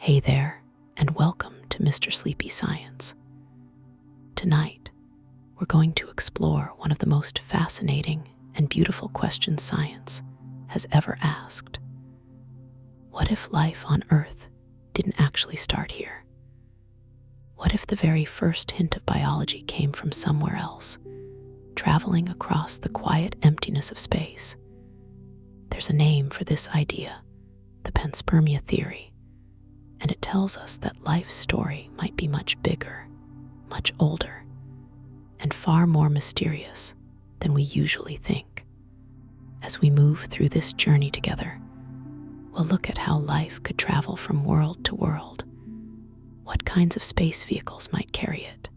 Hey there, and welcome to Mr. Sleepy Science. Tonight, we're going to explore one of the most fascinating and beautiful questions science has ever asked. What if life on Earth didn't actually start here? What if the very first hint of biology came from somewhere else, traveling across the quiet emptiness of space? There's a name for this idea, the Panspermia Theory, and it tells us that life's story might be much bigger, much older, and far more mysterious than we usually think. As we move through this journey together, we'll look at how life could travel from world to world, what kinds of space vehicles might carry it,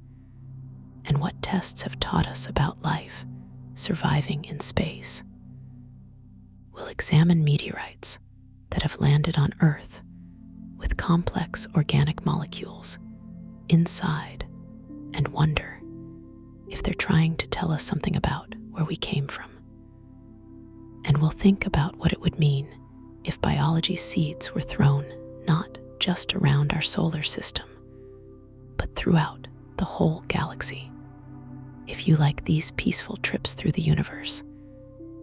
and what tests have taught us about life surviving in space. We'll examine meteorites that have landed on Earth with complex organic molecules inside and wonder if they're trying to tell us something about where we came from. And we'll think about what it would mean if biology's seeds were thrown not just around our solar system, but throughout the whole galaxy. If you like these peaceful trips through the universe,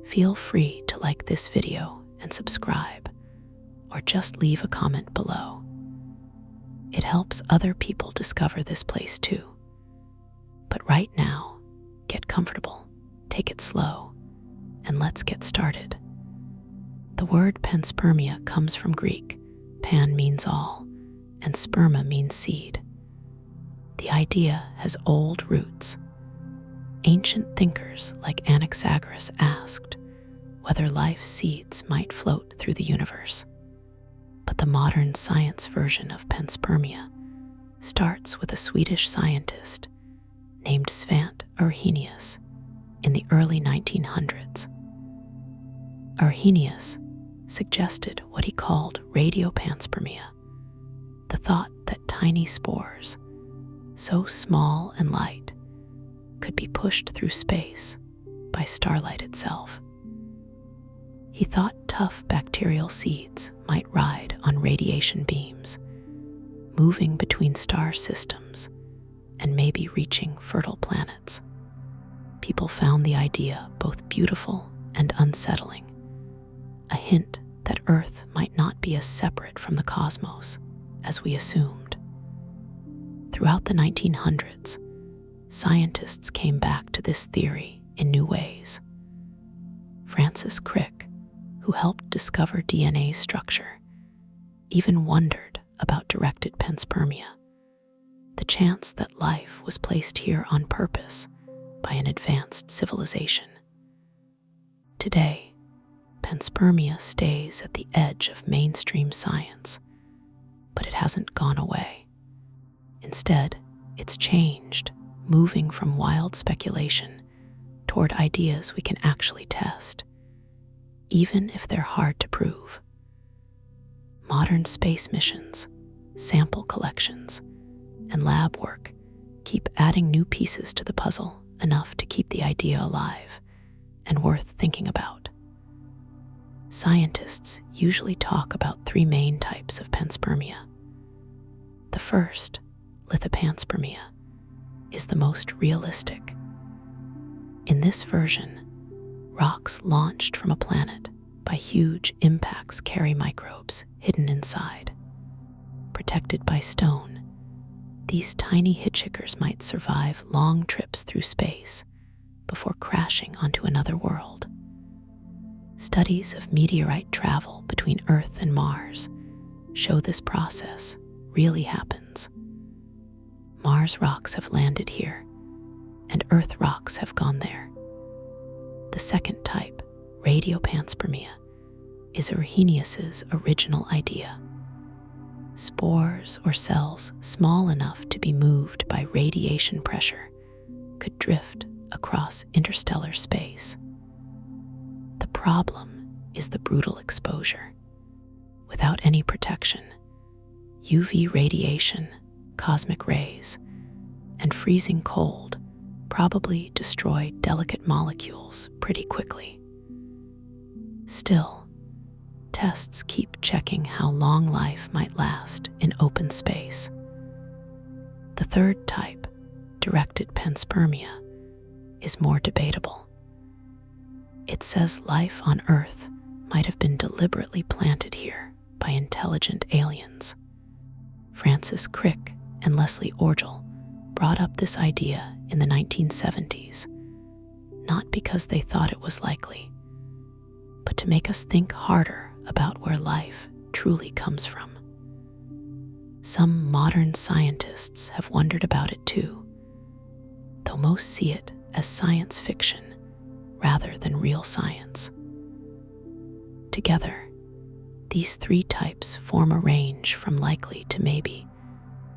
feel free to like this video and subscribe, or just leave a comment below. It helps other people discover this place too. But right now, get comfortable, take it slow, and let's get started. The word panspermia comes from Greek. Pan means all, and sperma means seed. The idea has old roots. Ancient thinkers like Anaxagoras asked whether life's seeds might float through the universe. But the modern science version of panspermia starts with a Swedish scientist named Svante Arrhenius in the early 1900s. Arrhenius suggested what he called radiopanspermia, the thought that tiny spores, so small and light, could be pushed through space by starlight itself. He thought tough bacterial seeds might ride on radiation beams, moving between star systems and maybe reaching fertile planets. People found the idea both beautiful and unsettling, a hint that Earth might not be as separate from the cosmos as we assumed. Throughout the 1900s, scientists came back to this theory in new ways. Francis Crick, who helped discover DNA structure, even wondered about directed panspermia, the chance that life was placed here on purpose by an advanced civilization. Today, panspermia stays at the edge of mainstream science, but it hasn't gone away. Instead, it's changed, moving from wild speculation toward ideas we can actually test, even if they're hard to prove. Modern space missions, sample collections, and lab work keep adding new pieces to the puzzle enough to keep the idea alive and worth thinking about. Scientists usually talk about three main types of panspermia. The first, lithopanspermia, is the most realistic. In this version, rocks launched from a planet by huge impacts carry microbes hidden inside. Protected by stone, these tiny hitchhikers might survive long trips through space before crashing onto another world. Studies of meteorite travel between Earth and Mars show this process really happens. Mars rocks have landed here, and Earth rocks have gone there. The second type, radiopanspermia, is Arrhenius's original idea. Spores or cells small enough to be moved by radiation pressure could drift across interstellar space. The problem is the brutal exposure. Without any protection, UV radiation, cosmic rays, and freezing cold probably destroy delicate molecules pretty quickly. Still, tests keep checking how long life might last in open space. The third type, directed panspermia, is more debatable. It says life on Earth might have been deliberately planted here by intelligent aliens. Francis Crick and Leslie Orgel brought up this idea in the 1970s, not because they thought it was likely, but to make us think harder about where life truly comes from. Some modern scientists have wondered about it too, though most see it as science fiction rather than real science. Together, these three types form a range from likely to maybe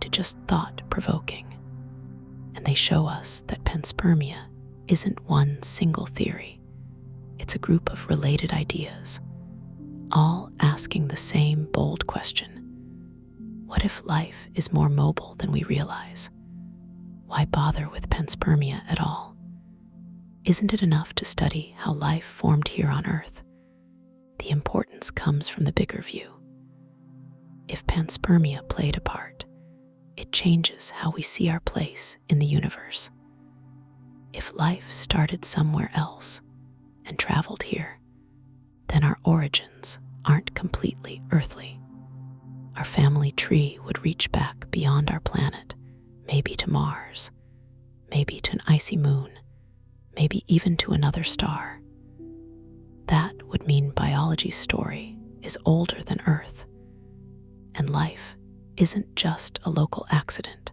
to just thought-provoking, and they show us that panspermia isn't one single theory. It's a group of related ideas, all asking the same bold question. What if life is more mobile than we realize? Why bother with panspermia at all? Isn't it enough to study how life formed here on Earth? The importance comes from the bigger view. If panspermia played a part, it changes how we see our place in the universe. If life started somewhere else and traveled here, then our origins aren't completely earthly. Our family tree would reach back beyond our planet, maybe to Mars, maybe to an icy moon, maybe even to another star. That would mean biology's story is older than Earth, and life isn't just a local accident,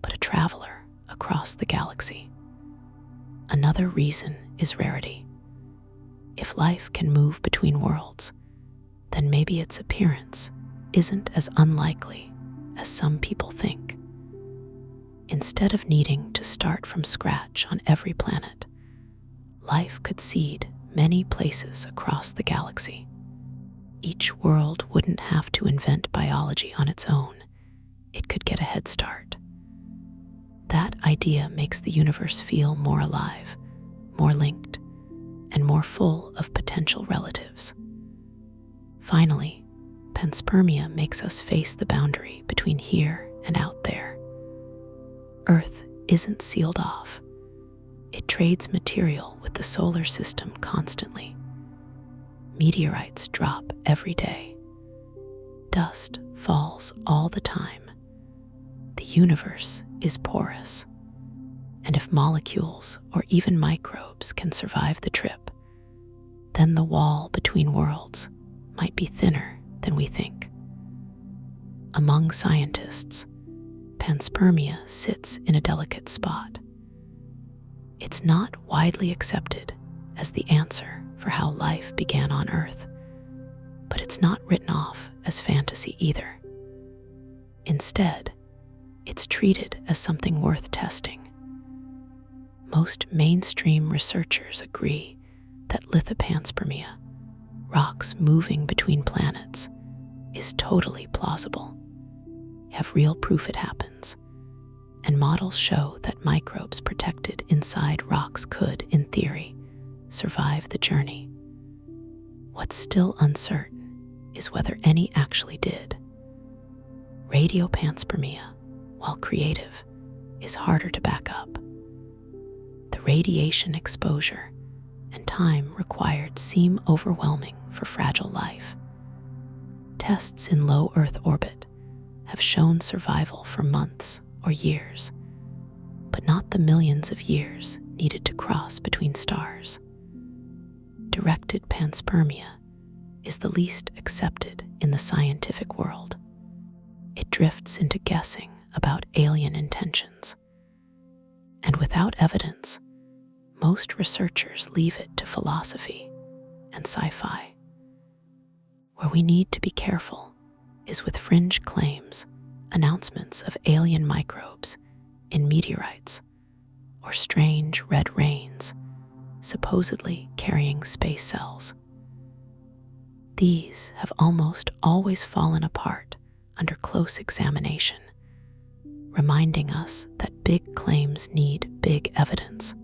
but a traveler across the galaxy. Another reason is rarity. If life can move between worlds, then maybe its appearance isn't as unlikely as some people think. Instead of needing to start from scratch on every planet, life could seed many places across the galaxy. Each world wouldn't have to invent biology on its own. It could get a head start. That idea makes the universe feel more alive, more linked, and more full of potential relatives. Finally, panspermia makes us face the boundary between here and out there. Earth isn't sealed off. It trades material with the solar system constantly. Meteorites drop every day. Dust falls all the time. The universe is porous. And if molecules or even microbes can survive the trip, then the wall between worlds might be thinner than we think. Among scientists, panspermia sits in a delicate spot. It's not widely accepted as the answer for how life began on Earth, but it's not written off as fantasy either. Instead, it's treated as something worth testing. Most mainstream researchers agree that lithopanspermia, rocks moving between planets, is totally plausible. We have real proof it happens, and models show that microbes protected inside rocks could, in theory, survive the journey. What's still uncertain is whether any actually did. Radiopanspermia, while creative, is harder to back up. The radiation exposure and time required seem overwhelming for fragile life. Tests in low Earth orbit have shown survival for months or years, but not the millions of years needed to cross between stars. Directed panspermia is the least accepted in the scientific world. It drifts into guessing about alien intentions. And without evidence, most researchers leave it to philosophy and sci-fi. Where we need to be careful is with fringe claims, announcements of alien microbes in meteorites, or strange red rains supposedly carrying space cells. These have almost always fallen apart under close examination, reminding us that big claims need big evidence.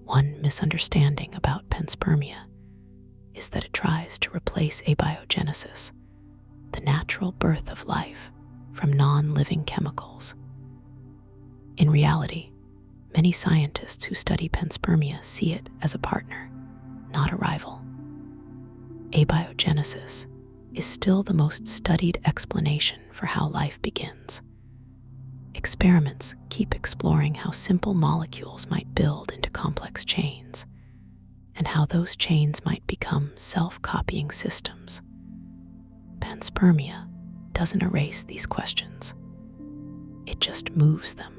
One misunderstanding about panspermia is that it tries to replace abiogenesis, the natural birth of life, from non-living chemicals. In reality, many scientists who study panspermia see it as a partner, not a rival. Abiogenesis is still the most studied explanation for how life begins. Experiments keep exploring how simple molecules might build into complex chains, and how those chains might become self-copying systems. Panspermia doesn't erase these questions. It just moves them.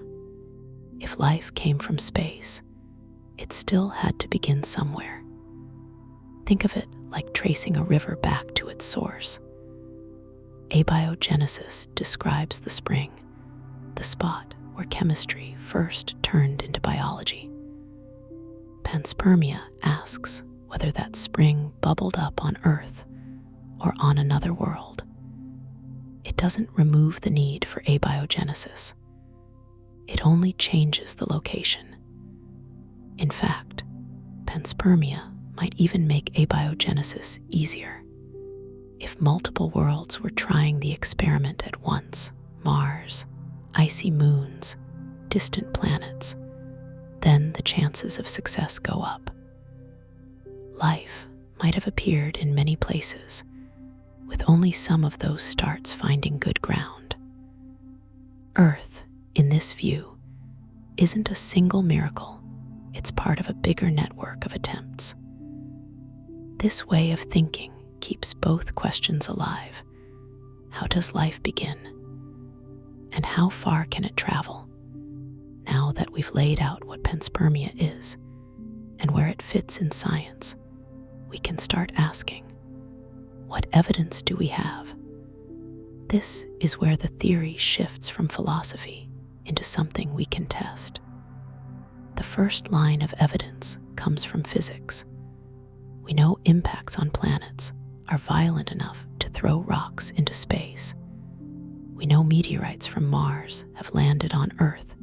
If life came from space, it still had to begin somewhere. Think of it like tracing a river back to its source. Abiogenesis describes the spring, the spot where chemistry first turned into biology. Panspermia asks whether that spring bubbled up on Earth or on another world. It doesn't remove the need for abiogenesis. It only changes the location. In fact, panspermia might even make abiogenesis easier. If multiple worlds were trying the experiment at once, Mars, icy moons, distant planets, then the chances of success go up. Life might have appeared in many places, with only some of those starts finding good ground. Earth, in this view, isn't a single miracle. It's part of a bigger network of attempts. This way of thinking keeps both questions alive. How does life begin? And how far can it travel? Now that we've laid out what panspermia is and where it fits in science, we can start asking, what evidence do we have? This is where the theory shifts from philosophy into something we can test. The first line of evidence comes from physics. We know impacts on planets are violent enough to throw rocks into space. We know meteorites from Mars have landed on Earth,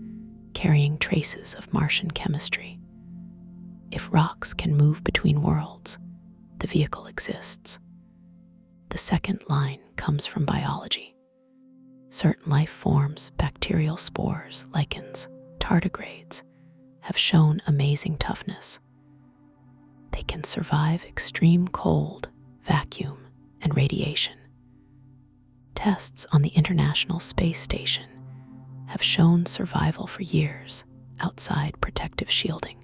carrying traces of Martian chemistry. If rocks can move between worlds, the vehicle exists. The second line comes from biology. Certain life forms, bacterial spores, lichens, tardigrades, have shown amazing toughness. They can survive extreme cold, vacuum, and radiation. Tests on the International Space Station have shown survival for years outside protective shielding.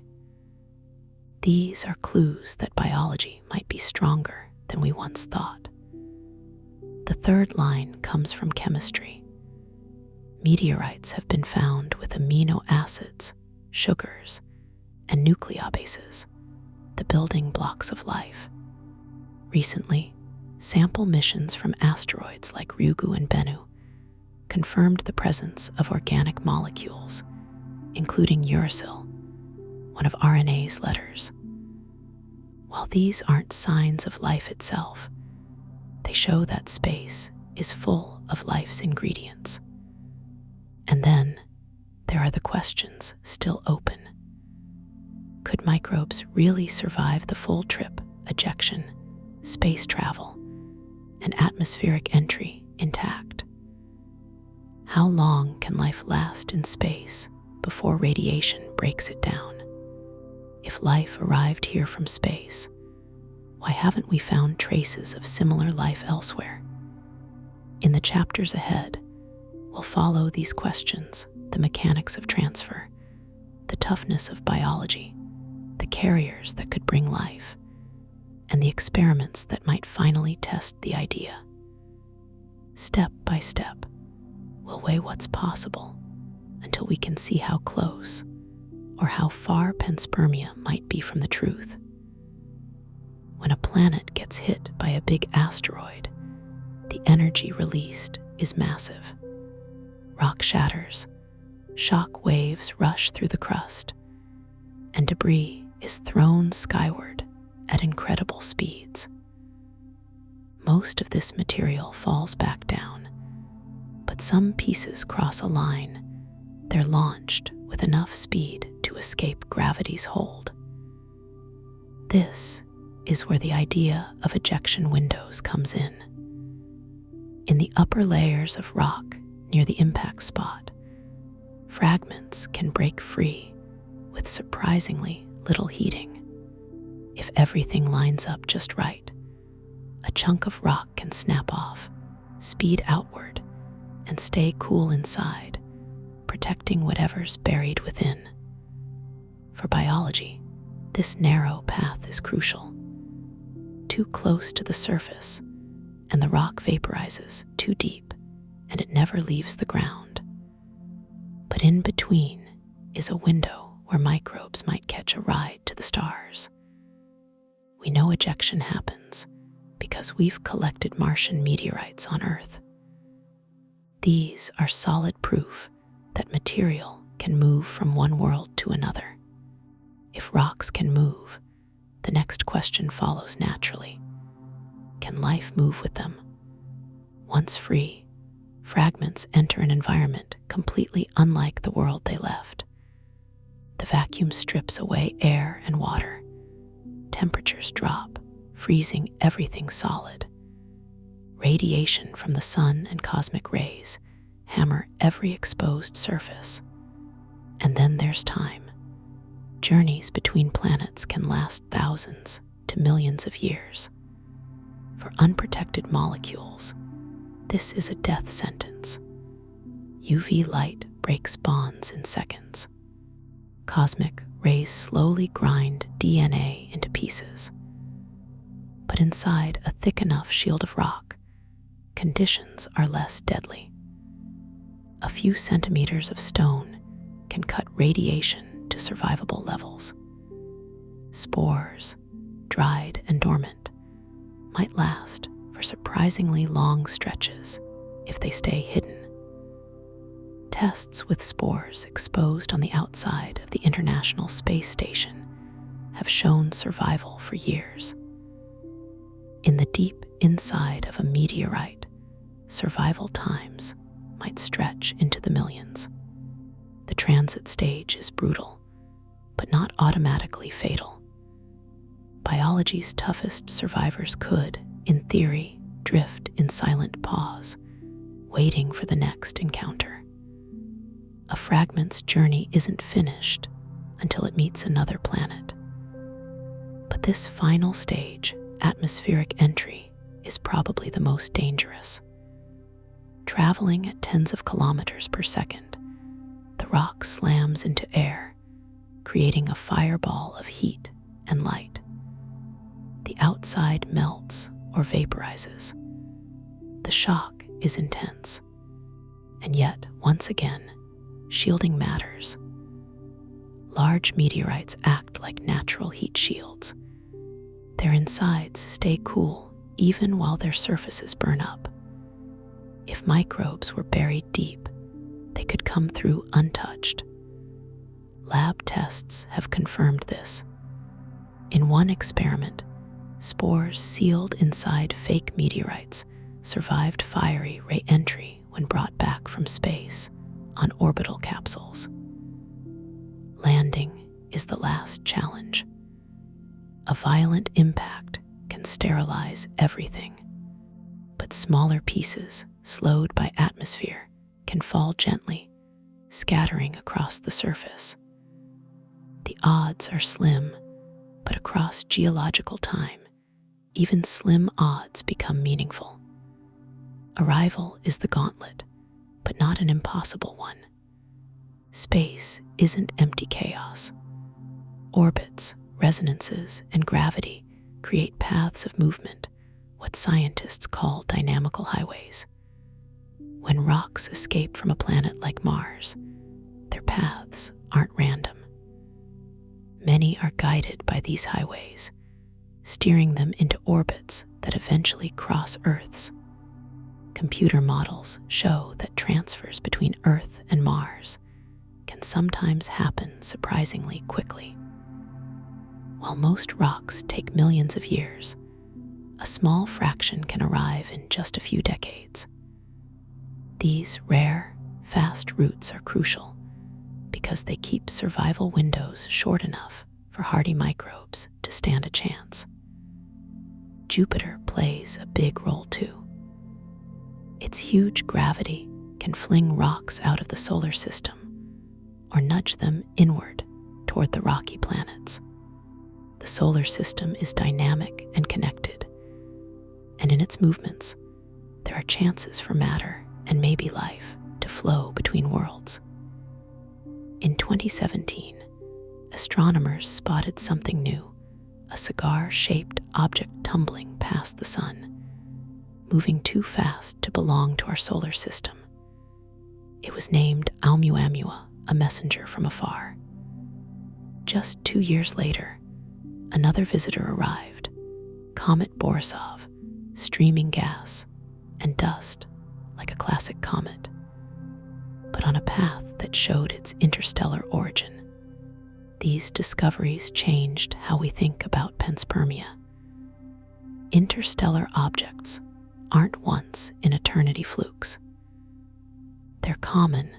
These are clues that biology might be stronger than we once thought. The third line comes from chemistry. Meteorites have been found with amino acids, sugars, and nucleobases, the building blocks of life. Recently, sample missions from asteroids like Ryugu and Bennu confirmed the presence of organic molecules, including uracil, one of RNA's letters. While these aren't signs of life itself, they show that space is full of life's ingredients. And then there are the questions still open. Could microbes really survive the full trip, ejection, space travel, and atmospheric entry intact? How long can life last in space before radiation breaks it down? If life arrived here from space, why haven't we found traces of similar life elsewhere? In the chapters ahead, we'll follow these questions, the mechanics of transfer, the toughness of biology, the carriers that could bring life, and the experiments that might finally test the idea. Step by step, we'll weigh what's possible until we can see how close or how far panspermia might be from the truth. When a planet gets hit by a big asteroid, the energy released is massive. Rock shatters, shock waves rush through the crust, and debris is thrown skyward at incredible speeds. Most of this material falls back down, but some pieces cross a line. They're launched with enough speed to escape gravity's hold. This is where the idea of ejection windows comes in. In the upper layers of rock near the impact spot, fragments can break free with surprisingly little heating. If everything lines up just right, a chunk of rock can snap off, speed outward, and stay cool inside, protecting whatever's buried within. For biology, this narrow path is crucial. Too close to the surface, and the rock vaporizes; too deep, and it never leaves the ground. But in between is a window where microbes might catch a ride to the stars. We know ejection happens because we've collected Martian meteorites on Earth. These are solid proof that material can move from one world to another. If rocks can move, the next question follows naturally. Can life move with them? Once free, fragments enter an environment completely unlike the world they left. The vacuum strips away air and water. Temperatures drop, freezing everything solid. Radiation from the sun and cosmic rays hammer every exposed surface. And then there's time. Journeys between planets can last thousands to millions of years. For unprotected molecules, this is a death sentence. UV light breaks bonds in seconds. Cosmic rays slowly grind DNA into pieces. But inside a thick enough shield of rock, conditions are less deadly. A few centimeters of stone can cut radiation to survivable levels. Spores, dried and dormant, might last for surprisingly long stretches if they stay hidden. Tests with spores exposed on the outside of the International Space Station have shown survival for years. In the deep inside of a meteorite, survival times might stretch into the millions. The transit stage is brutal, but not automatically fatal. Biology's toughest survivors could, in theory, drift in silent pause, waiting for the next encounter. A fragment's journey isn't finished until it meets another planet. But this final stage, atmospheric entry, is probably the most dangerous. Traveling at tens of kilometers per second, the rock slams into air, creating a fireball of heat and light. The outside melts or vaporizes. The shock is intense, and yet, once again, shielding matters. Large meteorites act like natural heat shields. Their insides stay cool even while their surfaces burn up. If microbes were buried deep, they could come through untouched. Lab tests have confirmed this. In one experiment, spores sealed inside fake meteorites survived fiery re-entry when brought back from space on orbital capsules. Landing is the last challenge. A violent impact can sterilize everything, but smaller pieces, slowed by atmosphere, can fall gently, scattering across the surface. The odds are slim, but across geological time, even slim odds become meaningful. Arrival is the gauntlet, but not an impossible one. Space isn't empty chaos. Orbits, resonances, and gravity create paths of movement, what scientists call dynamical highways. When rocks escape from a planet like Mars, their paths aren't random. Many are guided by these highways, steering them into orbits that eventually cross Earth's. Computer models show that transfers between Earth and Mars can sometimes happen surprisingly quickly. While most rocks take millions of years, a small fraction can arrive in just a few decades. These rare, fast routes are crucial because they keep survival windows short enough for hardy microbes to stand a chance. Jupiter plays a big role too. Its huge gravity can fling rocks out of the solar system or nudge them inward toward the rocky planets. The solar system is dynamic and connected, and in its movements, there are chances for matter and maybe life to flow between worlds. In 2017, astronomers spotted something new, a cigar-shaped object tumbling past the sun, moving too fast to belong to our solar system. It was named Oumuamua, a messenger from afar. Just 2 years later, another visitor arrived, Comet Borisov, streaming gas and dust like a classic comet, but on a path that showed its interstellar origin. These discoveries changed how we think about panspermia. Interstellar objects aren't once in eternity flukes. They're common,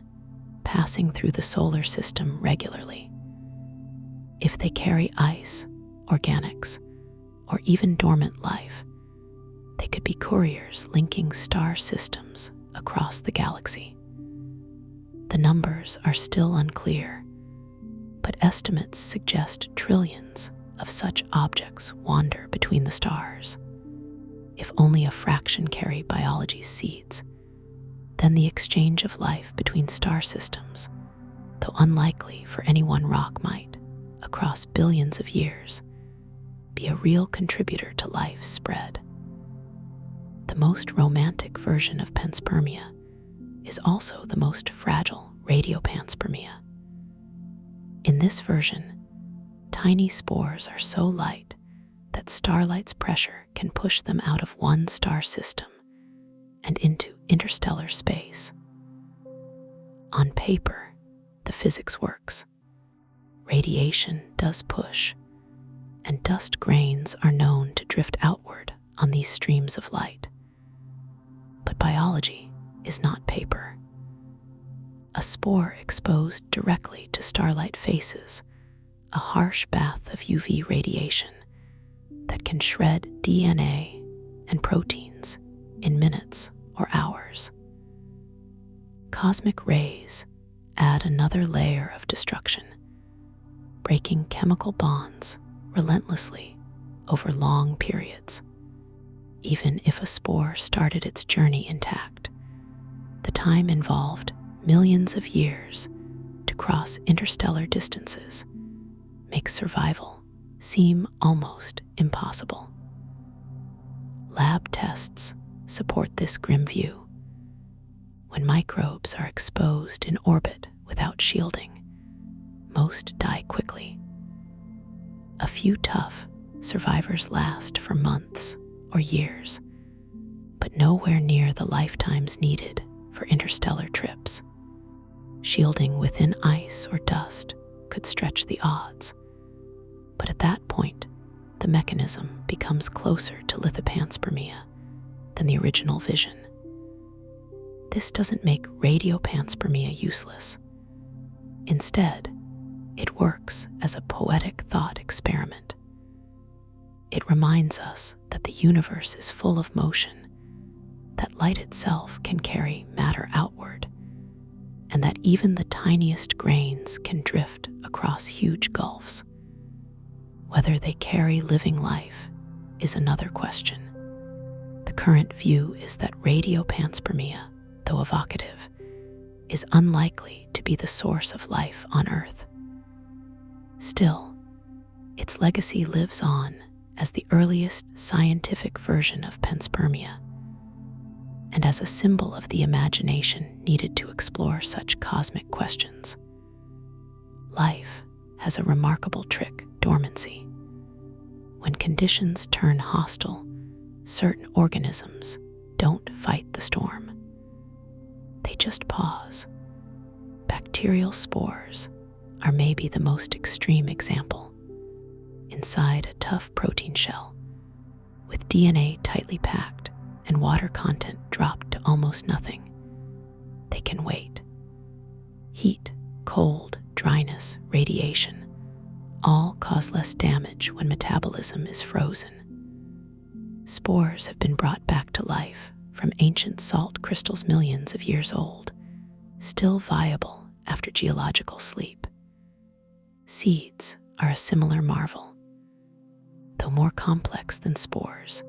passing through the solar system regularly. If they carry ice, organics, or even dormant life, they could be couriers linking star systems across the galaxy. The numbers are still unclear, but estimates suggest trillions of such objects wander between the stars. If only a fraction carry biology's seeds, then the exchange of life between star systems, though unlikely for any one rock, might, across billions of years, be a real contributor to life spread. The most romantic version of panspermia is also the most fragile radiopanspermia. In this version, tiny spores are so light that starlight's pressure can push them out of one star system and into interstellar space. On paper, the physics works. Radiation does push, and dust grains are known to drift outward on these streams of light. But biology is not paper. A spore exposed directly to starlight faces a harsh bath of UV radiation that can shred DNA and proteins in minutes or hours. Cosmic rays add another layer of destruction, breaking chemical bonds relentlessly over long periods. Even if a spore started its journey intact, the time involved millions of years to cross interstellar distances makes survival seem almost impossible. Lab tests support this grim view. When microbes are exposed in orbit without shielding, most die quickly. A few tough survivors last for months or years, but nowhere near the lifetimes needed for interstellar trips. Shielding within ice or dust could stretch the odds, but at that point, the mechanism becomes closer to lithopanspermia than the original vision. This doesn't make radiopanspermia useless. Instead, it works as a poetic thought experiment. It reminds us that the universe is full of motion, that light itself can carry matter outward, and that even the tiniest grains can drift across huge gulfs. Whether they carry living life is another question. The current view is that radiopanspermia, though evocative, is unlikely to be the source of life on Earth. Still, its legacy lives on as the earliest scientific version of panspermia, and as a symbol of the imagination needed to explore such cosmic questions. Life has a remarkable trick, dormancy. When conditions turn hostile, certain organisms don't fight the storm. They just pause. Bacterial spores are maybe the most extreme example. Inside a tough protein shell, with DNA tightly packed and water content dropped to almost nothing, they can wait. Heat, cold, dryness, radiation all cause less damage when metabolism is frozen. Spores have been brought back to life from ancient salt crystals millions of years old, still viable after geological sleep. Seeds are a similar marvel. Though more complex than spores,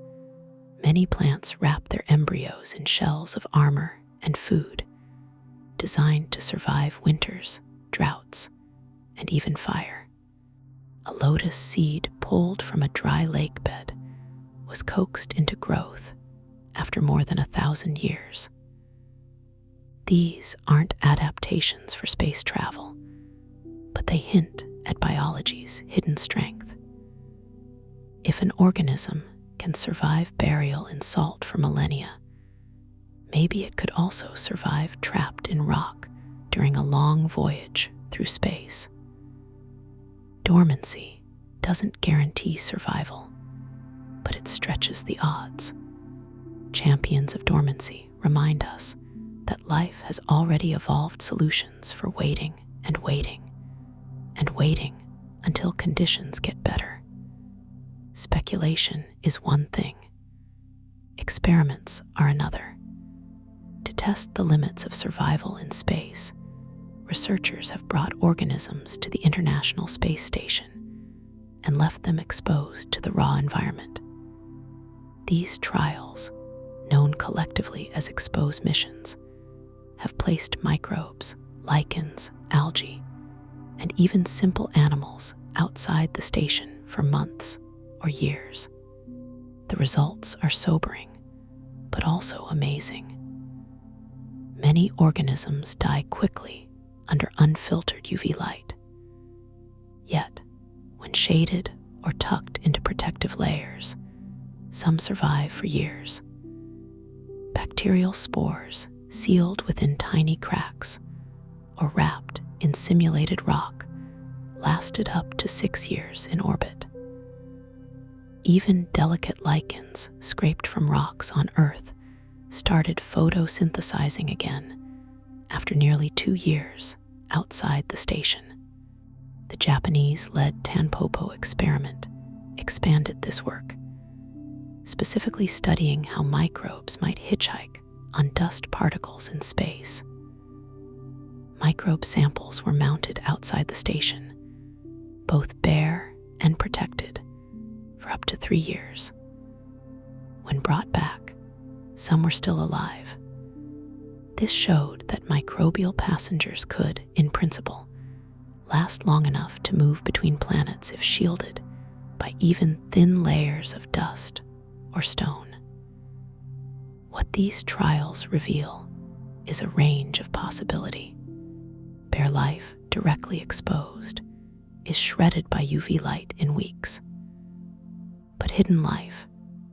many plants wrap their embryos in shells of armor and food, designed to survive winters, droughts, and even fire. A lotus seed pulled from a dry lake bed was coaxed into growth after more than 1,000 years. These aren't adaptations for space travel, but they hint at biology's hidden strength. If an organism can survive burial in salt for millennia, maybe it could also survive trapped in rock during a long voyage through space. Dormancy doesn't guarantee survival, but it stretches the odds. Champions of dormancy remind us that life has already evolved solutions for waiting and waiting and waiting until conditions get better. Speculation is one thing. Experiments are another. To test the limits of survival in space, researchers have brought organisms to the International Space Station and left them exposed to the raw environment. These trials, known collectively as expose missions, have placed microbes, lichens, algae, and even simple animals outside the station for months or years. The results are sobering, but also amazing. Many organisms die quickly under unfiltered UV light. Yet, when shaded or tucked into protective layers, some survive for years. Bacterial spores sealed within tiny cracks or wrapped in simulated rock lasted up to 6 years in orbit. Even delicate lichens scraped from rocks on Earth started photosynthesizing again after nearly 2 years outside the station. The Japanese-led Tanpopo experiment expanded this work, specifically studying how microbes might hitchhike on dust particles in space. Microbe samples were mounted outside the station, both bare and protected, for up to 3 years. When brought back, some were still alive. This showed that microbial passengers could, in principle, last long enough to move between planets if shielded by even thin layers of dust or stone. What these trials reveal is a range of possibility. Bare life, directly exposed, is shredded by UV light in weeks. But hidden life,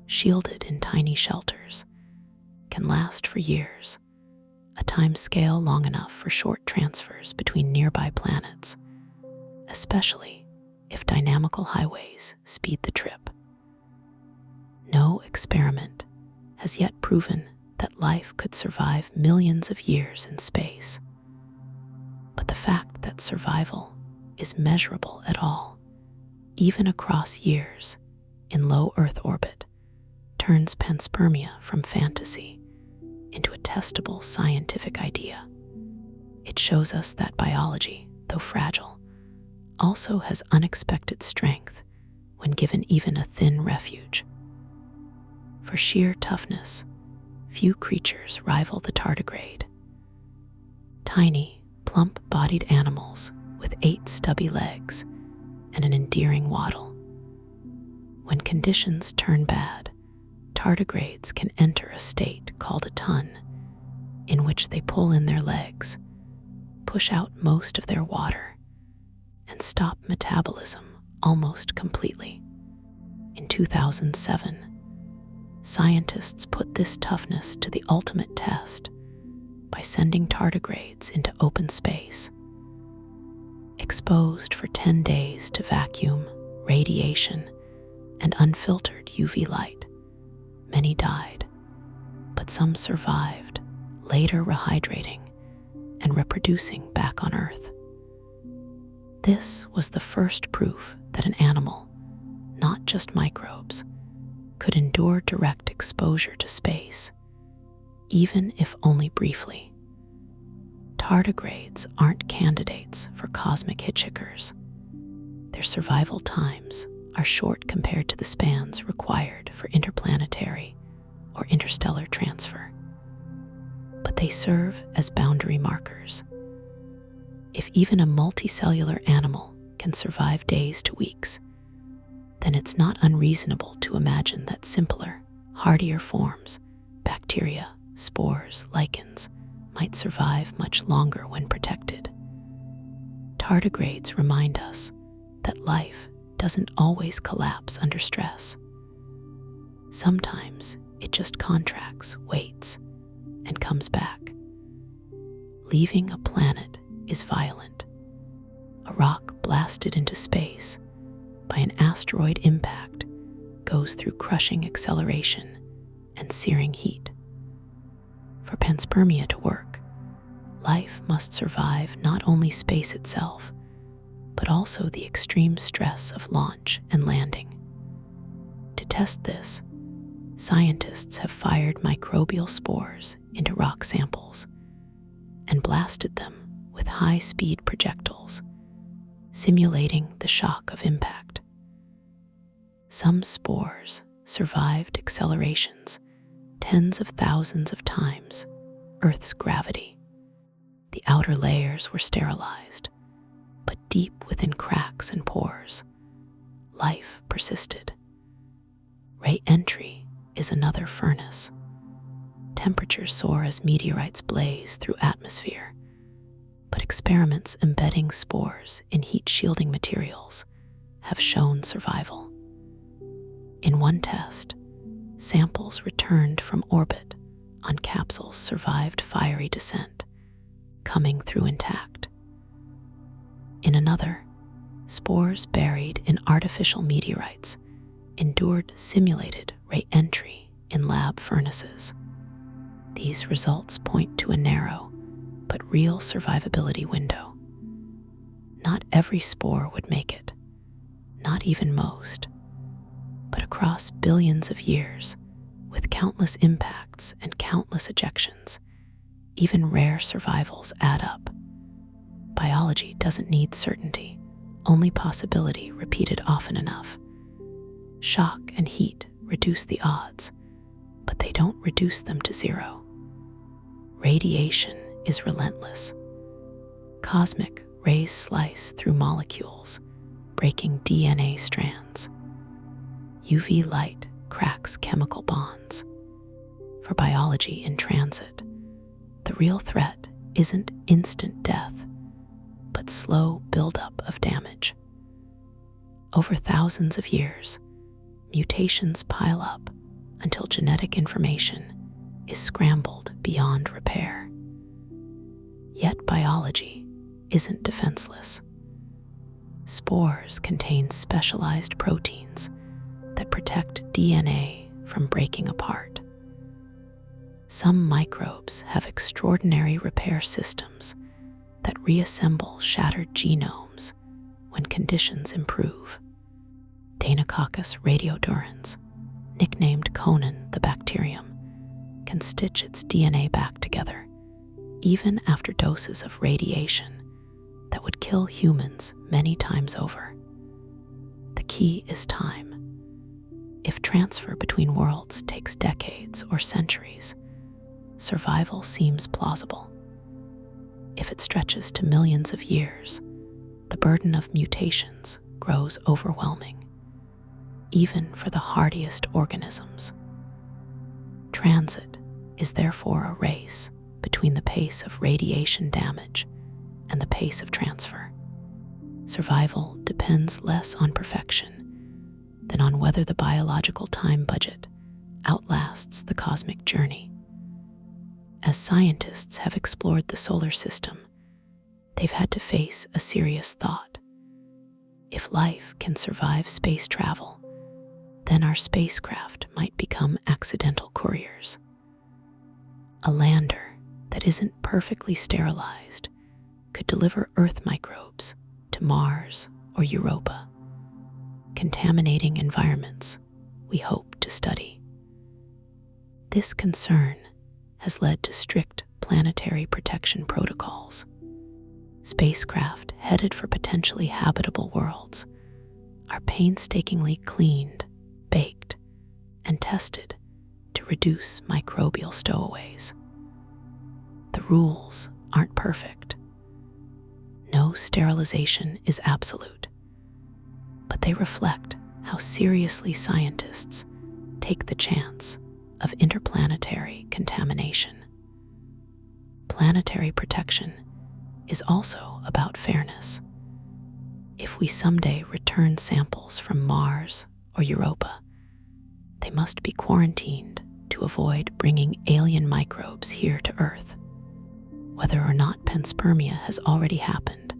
shielded in tiny shelters, can last for years, a time scale long enough for short transfers between nearby planets, especially if dynamical highways speed the trip. No experiment has yet proven that life could survive millions of years in space. But the fact that survival is measurable at all, even across years in low Earth orbit, turns panspermia from fantasy into a testable scientific idea. It shows us that biology, though fragile, also has unexpected strength when given even a thin refuge. For sheer toughness, few creatures rival the tardigrade. Tiny, plump-bodied animals with 8 stubby legs and an endearing waddle. When conditions turn bad, tardigrades can enter a state called a ton, in which they pull in their legs, push out most of their water, and stop metabolism almost completely. In 2007, scientists put this toughness to the ultimate test by sending tardigrades into open space. Exposed for 10 days to vacuum, radiation, and unfiltered UV light, many died, but some survived, later rehydrating and reproducing back on Earth. This was the first proof that an animal, not just microbes, could endure direct exposure to space, even if only briefly. Tardigrades aren't candidates for cosmic hitchhikers. Their survival times are short compared to the spans required for interplanetary or interstellar transfer. But they serve as boundary markers. If even a multicellular animal can survive days to weeks, then it's not unreasonable to imagine that simpler, hardier forms, bacteria, spores, lichens, might survive much longer when protected. Tardigrades remind us that life doesn't always collapse under stress. Sometimes it just contracts, waits, and comes back. Leaving a planet is violent. A rock blasted into space by an asteroid impact goes through crushing acceleration and searing heat. For panspermia to work, life must survive not only space itself, but also the extreme stress of launch and landing. To test this, scientists have fired microbial spores into rock samples and blasted them with high-speed projectiles, simulating the shock of impact. Some spores survived accelerations tens of thousands of times Earth's gravity. The outer layers were sterilized, but deep within cracks and pores, life persisted. Re-entry is another furnace. Temperatures soar as meteorites blaze through atmosphere, but experiments embedding spores in heat-shielding materials have shown survival. In one test, samples returned from orbit on capsules survived fiery descent, coming through intact. In another, spores buried in artificial meteorites endured simulated re-entry in lab furnaces. These results point to a narrow but real survivability window. Not every spore would make it, not even most, but across billions of years, with countless impacts and countless ejections, even rare survivals add up. Biology doesn't need certainty, only possibility repeated often enough. Shock and heat reduce the odds, but they don't reduce them to zero. Radiation is relentless. Cosmic rays slice through molecules, breaking DNA strands. UV light cracks chemical bonds. For biology in transit, the real threat isn't instant death, but slow buildup of damage. Over thousands of years, mutations pile up until genetic information is scrambled beyond repair. Yet biology isn't defenseless. Spores contain specialized proteins that protect DNA from breaking apart. Some microbes have extraordinary repair systems that reassemble shattered genomes when conditions improve. Deinococcus radiodurans, nicknamed Conan the bacterium, can stitch its DNA back together, even after doses of radiation that would kill humans many times over. The key is time. If transfer between worlds takes decades or centuries, survival seems plausible. If it stretches to millions of years, the burden of mutations grows overwhelming, even for the hardiest organisms. Transit is therefore a race between the pace of radiation damage and the pace of transfer. Survival depends less on perfection than on whether the biological time budget outlasts the cosmic journey. As scientists have explored the solar system, they've had to face a serious thought. If life can survive space travel, then our spacecraft might become accidental couriers. A lander that isn't perfectly sterilized could deliver Earth microbes to Mars or Europa, contaminating environments we hope to study. This concern has led to strict interplanetary protection protocols. Spacecraft headed for potentially habitable worlds are painstakingly cleaned, baked, and tested to reduce microbial stowaways. The rules aren't perfect. No sterilization is absolute, but they reflect how seriously scientists take the chance of interplanetary contamination. Planetary protection is also about fairness. If we someday return samples from Mars or Europa, they must be quarantined to avoid bringing alien microbes here to Earth. Whether or not panspermia has already happened,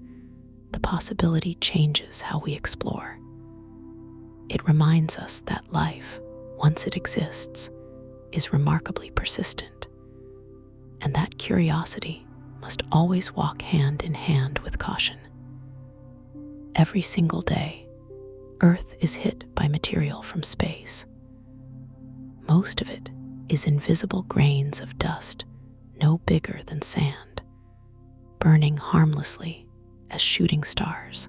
the possibility changes how we explore. It reminds us that life, once it exists, is remarkably persistent, and that curiosity must always walk hand in hand with caution. Every single day, Earth is hit by material from space. Most of it is invisible grains of dust no bigger than sand, burning harmlessly as shooting stars.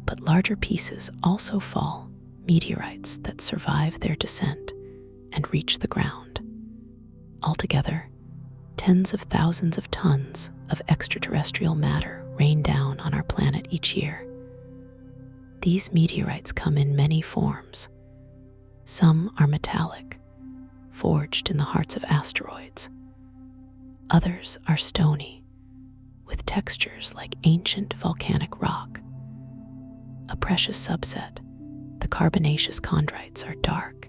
But larger pieces also fall, meteorites that survive their descent and reach the ground. Altogether, tens of thousands of tons of extraterrestrial matter rain down on our planet each year. These meteorites come in many forms. Some are metallic, forged in the hearts of asteroids. Others are stony, with textures like ancient volcanic rock. A precious subset, the carbonaceous chondrites, are dark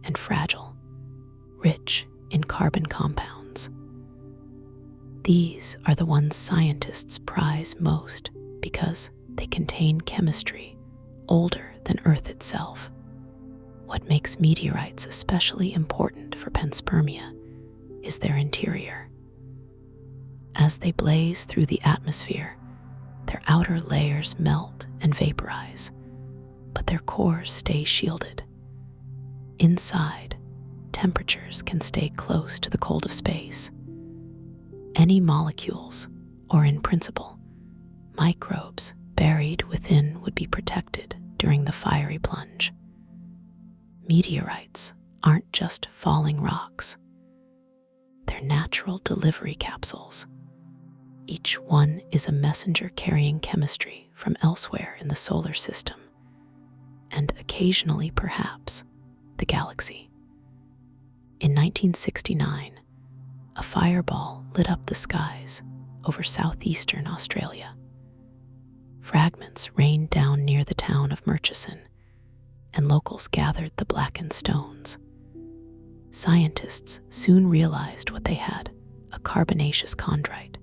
and fragile, rich in carbon compounds. These are the ones scientists prize most because they contain chemistry older than Earth itself. What makes meteorites especially important for panspermia is their interior. As they blaze through the atmosphere, their outer layers melt and vaporize, but their cores stay shielded. Inside, temperatures can stay close to the cold of space. Any molecules, or in principle, microbes buried within would be protected during the fiery plunge. Meteorites aren't just falling rocks. They're natural delivery capsules. Each one is a messenger carrying chemistry from elsewhere in the solar system, and occasionally, perhaps, the galaxy. In 1969, a fireball lit up the skies over southeastern Australia. Fragments rained down near the town of Murchison, and locals gathered the blackened stones. Scientists soon realized what they had: a carbonaceous chondrite,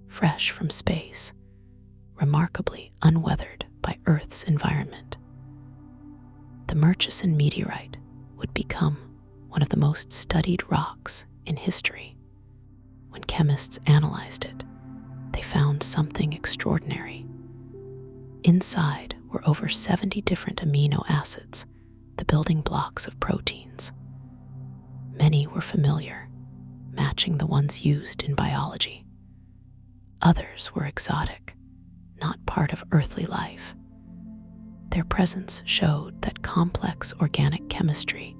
fresh from space, remarkably unweathered by Earth's environment. The Murchison meteorite would become one of the most studied rocks in history. When chemists analyzed it, they found something extraordinary. Inside were over 70 different amino acids, the building blocks of proteins. Many were familiar, matching the ones used in biology. Others were exotic, not part of earthly life. Their presence showed that complex organic chemistry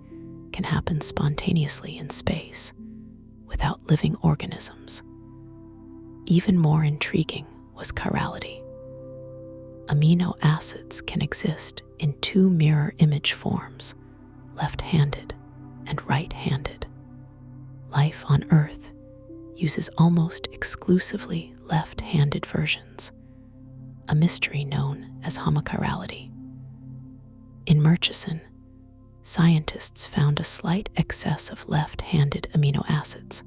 can happen spontaneously in space, without living organisms. Even more intriguing was chirality. Amino acids can exist in two mirror image forms, left-handed and right-handed. Life on Earth uses almost exclusively left-handed versions, a mystery known as homochirality. In Murchison, scientists found a slight excess of left-handed amino acids.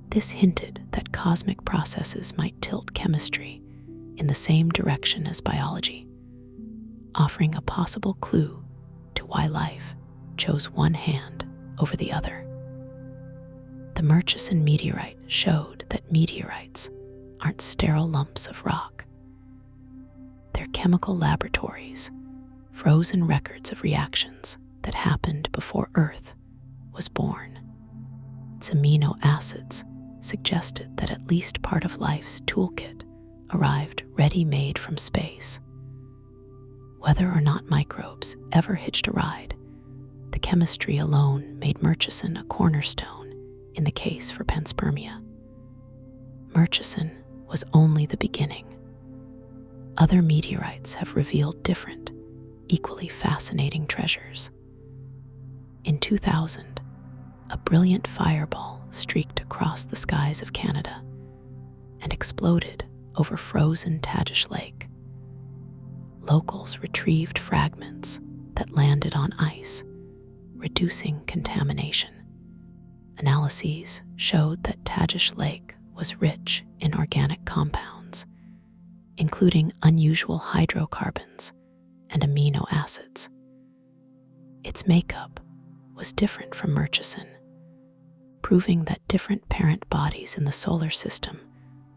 This hinted that cosmic processes might tilt chemistry in the same direction as biology, offering a possible clue to why life chose one hand over the other. The Murchison meteorite showed that meteorites aren't sterile lumps of rock. They're chemical laboratories, frozen records of reactions that happened before Earth was born. its amino acids suggested that at least part of life's toolkit arrived ready-made from space. Whether or not microbes ever hitched a ride, the chemistry alone made Murchison a cornerstone in the case for panspermia. Murchison was only the beginning. Other meteorites have revealed different, equally fascinating treasures. In 2000, a brilliant fireball streaked across the skies of Canada and exploded over frozen Tagish Lake. Locals retrieved fragments that landed on ice, reducing contamination. Analyses showed that Tagish Lake was rich in organic compounds, including unusual hydrocarbons and amino acids. Its makeup was different from Murchison, proving that different parent bodies in the solar system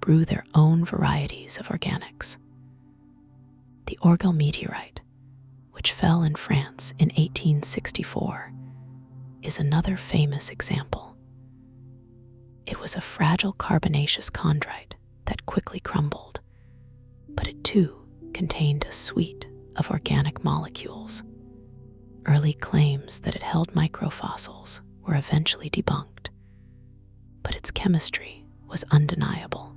brew their own varieties of organics. The Orgueil meteorite, which fell in France in 1864, is another famous example. It was a fragile carbonaceous chondrite that quickly crumbled, but it too contained a suite of organic molecules. Early claims that it held microfossils were eventually debunked, but its chemistry was undeniable.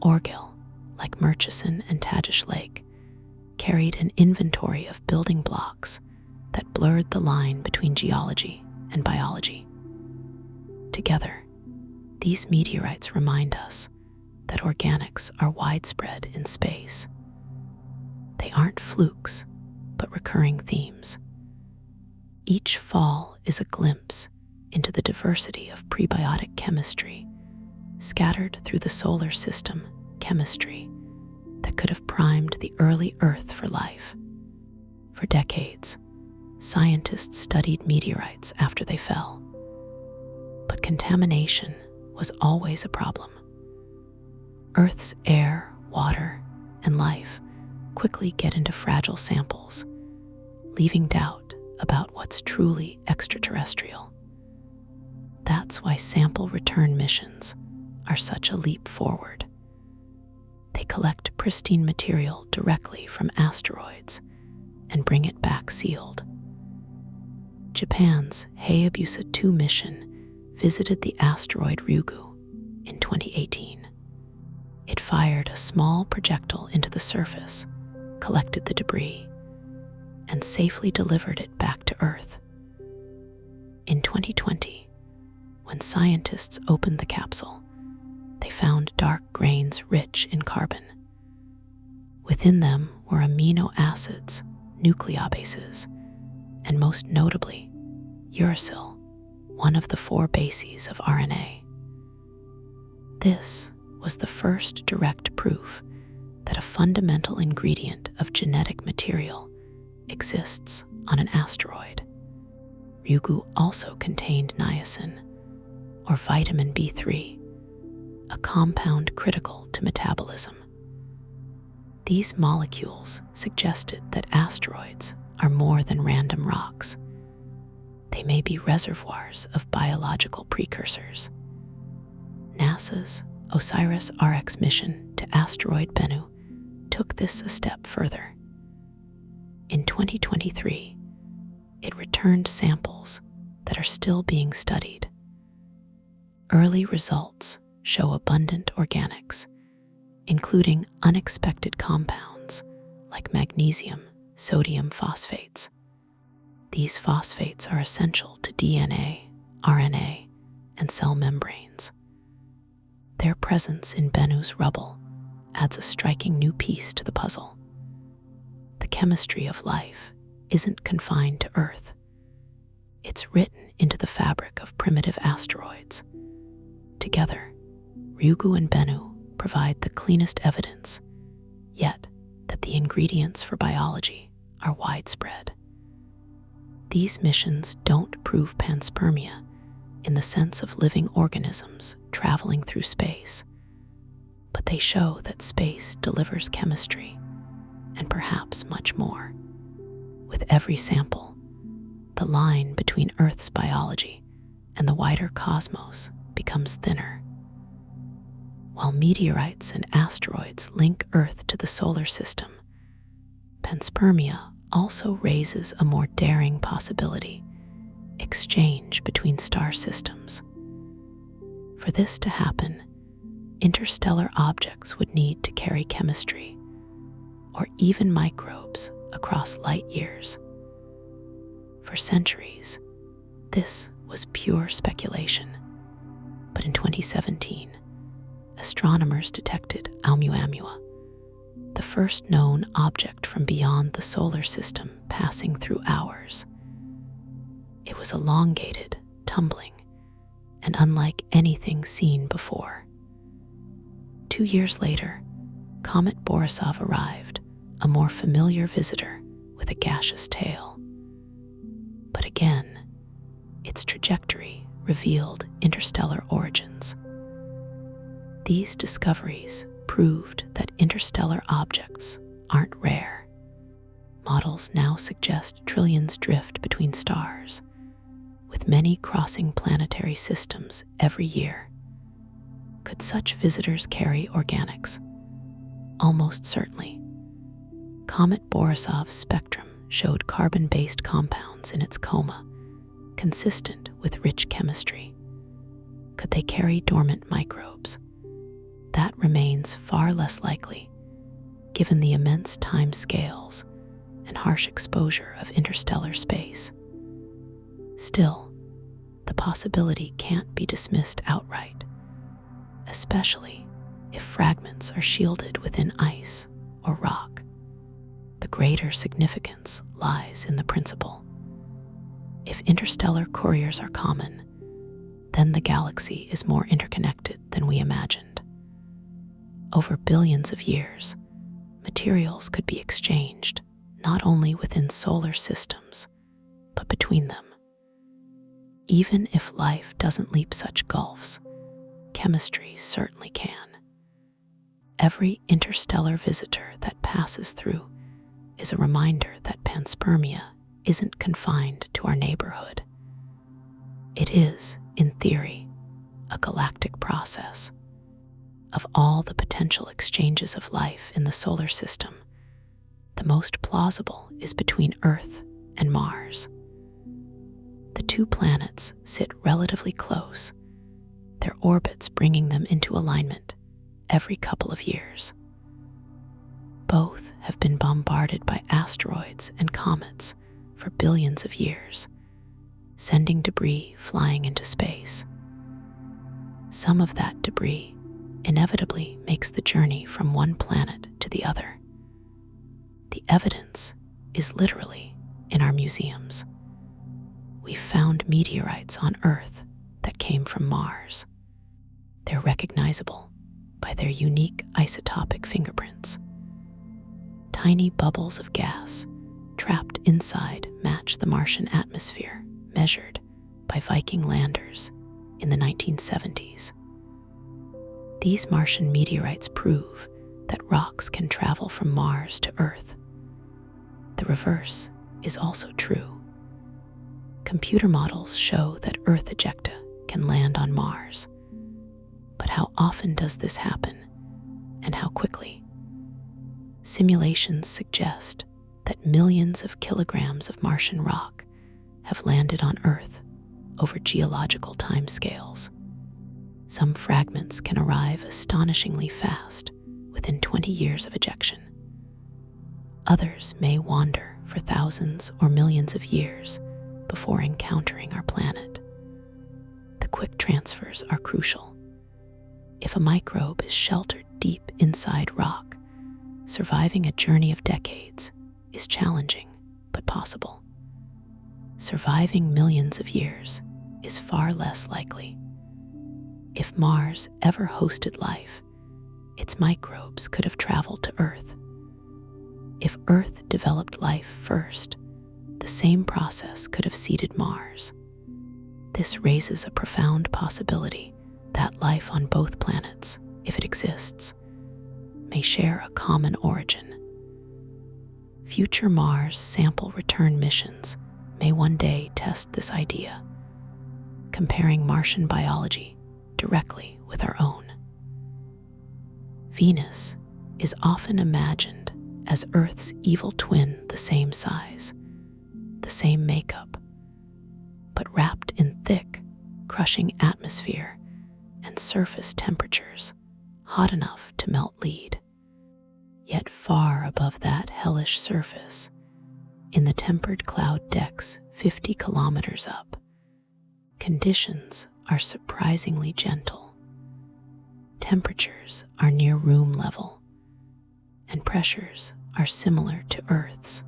Orgueil, like Murchison and Tagish Lake, carried an inventory of building blocks that blurred the line between geology and biology. Together, these meteorites remind us that organics are widespread in space. They aren't flukes, but recurring themes. Each fall is a glimpse into the diversity of prebiotic chemistry scattered through the solar system, chemistry that could have primed the early Earth for life. For decades, scientists studied meteorites after they fell, but contamination was always a problem. Earth's air, water, and life quickly get into fragile samples, leaving doubt about what's truly extraterrestrial. That's why sample return missions are such a leap forward. They collect pristine material directly from asteroids and bring it back sealed. Japan's Hayabusa 2 mission visited the asteroid Ryugu in 2018. It fired a small projectile into the surface, collected the debris, and safely delivered it back to Earth. In 2020, when scientists opened the capsule, they found dark grains rich in carbon. Within them were amino acids, nucleobases, and most notably, uracil, one of the 4 bases of RNA. This was the first direct proof that a fundamental ingredient of genetic material exists on an asteroid. Ryugu also contained niacin, or vitamin B3, a compound critical to metabolism. These molecules suggested that asteroids are more than random rocks. They may be reservoirs of biological precursors. NASA's OSIRIS-RX mission to asteroid Bennu took this a step further. In 2023, it returned samples that are still being studied. Early results show abundant organics, including unexpected compounds like magnesium, sodium phosphates. These phosphates are essential to DNA, RNA, and cell membranes. Their presence in Bennu's rubble adds a striking new piece to the puzzle. The chemistry of life isn't confined to Earth. It's written into the fabric of primitive asteroids. Together, Ryugu and Bennu provide the cleanest evidence, yet that the ingredients for biology are widespread. These missions don't prove panspermia in the sense of living organisms traveling through space, but they show that space delivers chemistry and perhaps much more. With every sample, the line between Earth's biology and the wider cosmos becomes thinner. While meteorites and asteroids link Earth to the solar system, panspermia also raises a more daring possibility: exchange between star systems. For this to happen, interstellar objects would need to carry chemistry, or even microbes, across light years. For centuries, this was pure speculation. But in 2017, astronomers detected Oumuamua, the first known object from beyond the solar system passing through ours. It was elongated, tumbling, and unlike anything seen before. 2 years later, Comet Borisov arrived, a more familiar visitor with a gaseous tail. But again, its trajectory revealed interstellar origins. These discoveries proved that interstellar objects aren't rare. Models now suggest trillions drift between stars, with many crossing planetary systems every year. Could such visitors carry organics? Almost certainly. Comet Borisov's spectrum showed carbon-based compounds in its coma, consistent with rich chemistry. Could they carry dormant microbes? That remains far less likely, given the immense time scales and harsh exposure of interstellar space. Still, the possibility can't be dismissed outright, especially if fragments are shielded within ice or rock. The greater significance lies in the principle. If interstellar couriers are common, then the galaxy is more interconnected than we imagined. Over billions of years, materials could be exchanged not only within solar systems, but between them. Even if life doesn't leap such gulfs, chemistry certainly can. Every interstellar visitor that passes through is a reminder that panspermia isn't confined to our neighborhood. It is, in theory, a galactic process. Of all the potential exchanges of life in the solar system, the most plausible is between Earth and Mars. The two planets sit relatively close, their orbits bringing them into alignment every couple of years. Both have been bombarded by asteroids and comets for billions of years, sending debris flying into space. Some of that debris inevitably makes the journey from one planet to the other. The evidence is literally in our museums. We found meteorites on Earth that came from Mars. They're recognizable by their unique isotopic fingerprints. Tiny bubbles of gas trapped inside match the Martian atmosphere measured by Viking landers in the 1970s. These Martian meteorites prove that rocks can travel from Mars to Earth. The reverse is also true. Computer models show that Earth ejecta can land on Mars. But how often does this happen, and how quickly? Simulations suggest that millions of kilograms of Martian rock have landed on Earth over geological timescales. Some fragments can arrive astonishingly fast, within 20 years of ejection. Others may wander for thousands or millions of years before encountering our planet. The quick transfers are crucial. If a microbe is sheltered deep inside rock, surviving a journey of decades is challenging but possible. Surviving millions of years is far less likely. If Mars ever hosted life, its microbes could have traveled to Earth. If Earth developed life first, the same process could have seeded Mars. This raises a profound possibility that life on both planets, if it exists, may share a common origin. Future Mars sample return missions may one day test this idea. comparing Martian biology directly with our own. Venus is often imagined as Earth's evil twin, the same size, the same makeup, but wrapped in thick, crushing atmosphere and surface temperatures hot enough to melt lead. Yet far above that hellish surface, in the tempered cloud decks 50 kilometers up, conditions are surprisingly gentle. Temperatures are near room level, and pressures are similar to Earth's.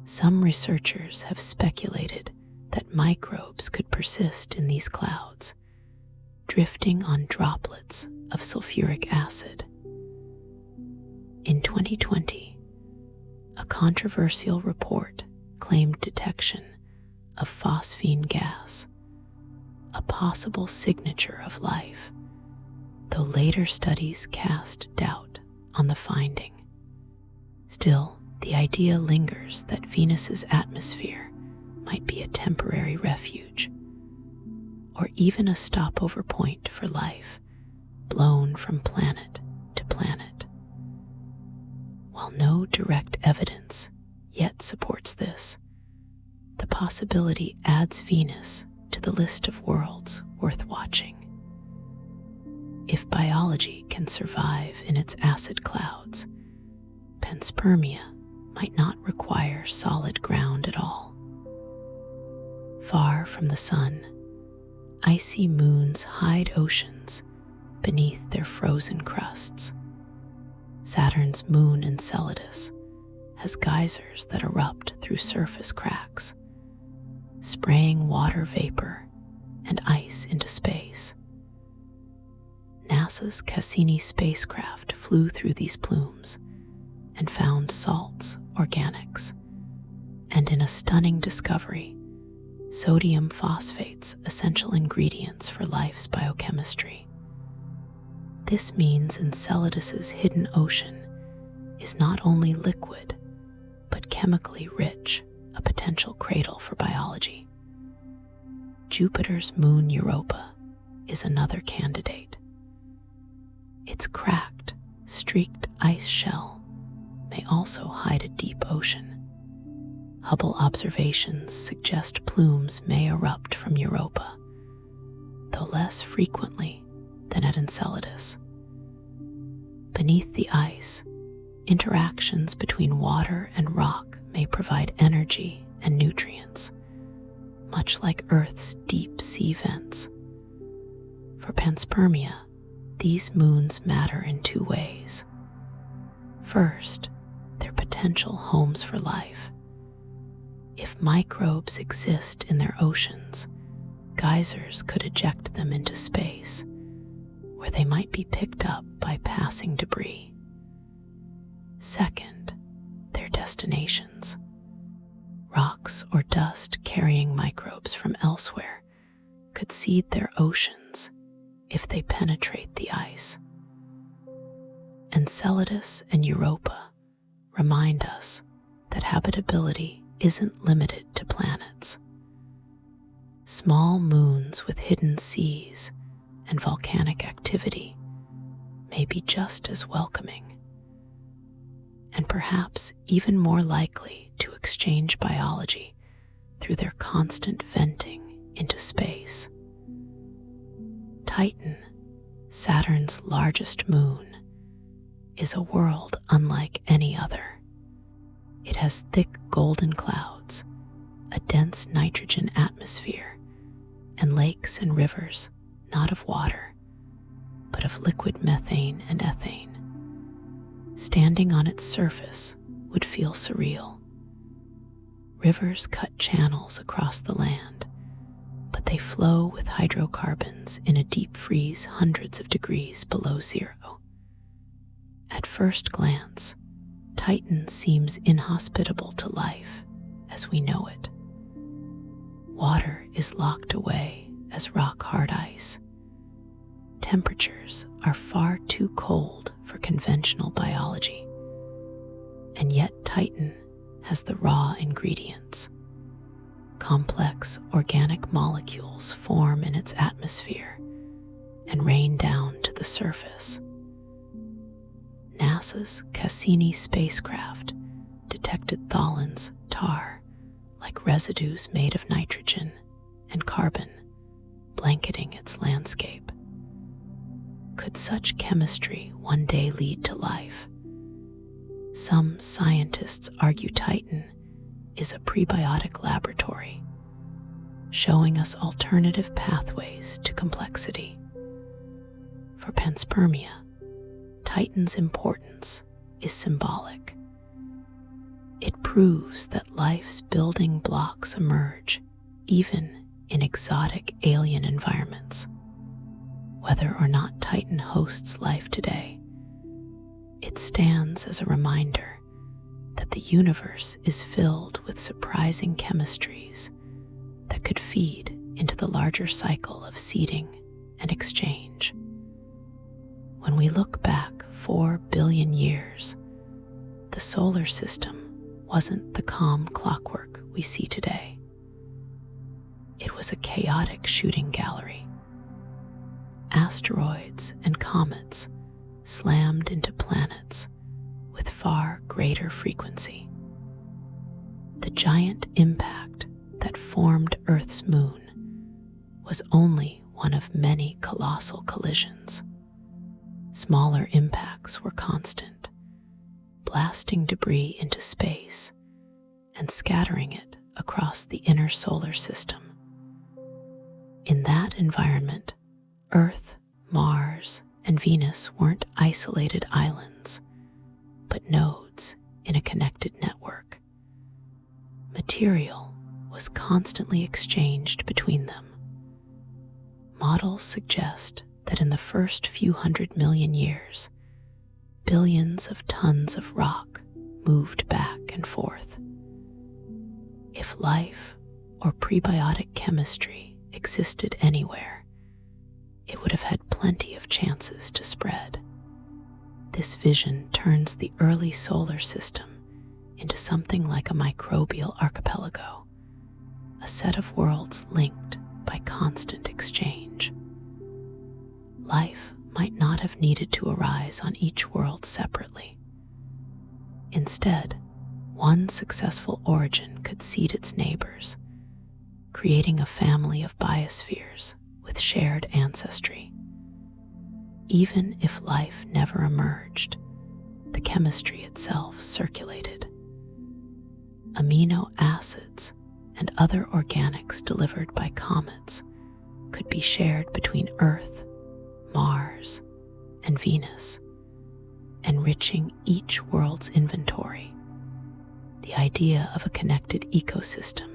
Some researchers have speculated that microbes could persist in these clouds, drifting on droplets of sulfuric acid. In 2020, a controversial report claimed detection of phosphine gas, a possible signature of life, though later studies cast doubt on the finding. Still, the idea lingers that Venus's atmosphere might be a temporary refuge, or even a stopover point for life, blown from planet to planet. While no direct evidence yet supports this, the possibility adds Venus to the list of worlds worth watching. If biology can survive in its acid clouds, panspermia might not require solid ground at all. Far from the sun, icy moons hide oceans beneath their frozen crusts. Saturn's moon Enceladus has geysers that erupt through surface cracks, spraying water vapor and ice into space. NASA's Cassini spacecraft flew through these plumes and found salts, organics, and in a stunning discovery, sodium phosphates, essential ingredients for life's biochemistry. This means Enceladus's hidden ocean is not only liquid, but chemically rich, a potential cradle for biology. Jupiter's moon Europa is another candidate. Its cracked, streaked ice shell may also hide a deep ocean. Hubble observations suggest plumes may erupt from Europa, though less frequently than at Enceladus. Beneath the ice, interactions between water and rock may provide energy and nutrients, much like Earth's deep sea vents. For panspermia, these moons matter in two ways. First, they're potential homes for life. If microbes exist in their oceans, geysers could eject them into space, where they might be picked up by passing debris. Second, their destinations. Rocks or dust carrying microbes from elsewhere could seed their oceans if they penetrate the ice. Enceladus and Europa remind us that habitability isn't limited to planets. Small moons with hidden seas and volcanic activity may be just as welcoming, and perhaps even more likely to exchange biology through their constant venting into space. Titan, Saturn's largest moon, is a world unlike any other. It has thick golden clouds, a dense nitrogen atmosphere, and lakes and rivers not of water, but of liquid methane and ethane. Standing on its surface would feel surreal. Rivers cut channels across the land, but they flow with hydrocarbons in a deep freeze hundreds of degrees below zero. At first glance, Titan seems inhospitable to life as we know it. Water is locked away as rock-hard ice. Temperatures are far too cold for conventional biology, and yet Titan has the raw ingredients: Complex organic molecules form in its atmosphere and rain down to the surface. NASA's Cassini spacecraft detected tholins, tar, like residues made of nitrogen and carbon, blanketing its landscape. Could such chemistry one day lead to life? Some scientists argue Titan is a prebiotic laboratory, showing us alternative pathways to complexity. For panspermia, Titan's importance is symbolic. It proves that life's building blocks emerge even in exotic alien environments. Whether or not Titan hosts life today, it stands as a reminder that the universe is filled with surprising chemistries that could feed into the larger cycle of seeding and exchange. When we look back 4 billion years, the solar system wasn't the calm clockwork we see today. It was a chaotic shooting gallery. Asteroids and comets slammed into planets with far greater frequency. The giant impact that formed Earth's moon was only one of many colossal collisions. Smaller impacts were constant, blasting debris into space and scattering it across the inner solar system. In that environment, Earth, Mars, and Venus weren't isolated islands, but nodes in a connected network. Material was constantly exchanged between them. Models suggest that in the first few 100 million years, billions of tons of rock moved back and forth. If life or prebiotic chemistry existed anywhere, it would have had plenty of chances to spread. This vision turns the early solar system into something like a microbial archipelago, a set of worlds linked by constant exchange. Life might not have needed to arise on each world separately. Instead, one successful origin could seed its neighbors, creating a family of biospheres with shared ancestry. Even if life never emerged, the chemistry itself circulated. Amino acids and other organics delivered by comets could be shared between Earth, Mars, and Venus, enriching each world's inventory. The idea of a connected ecosystem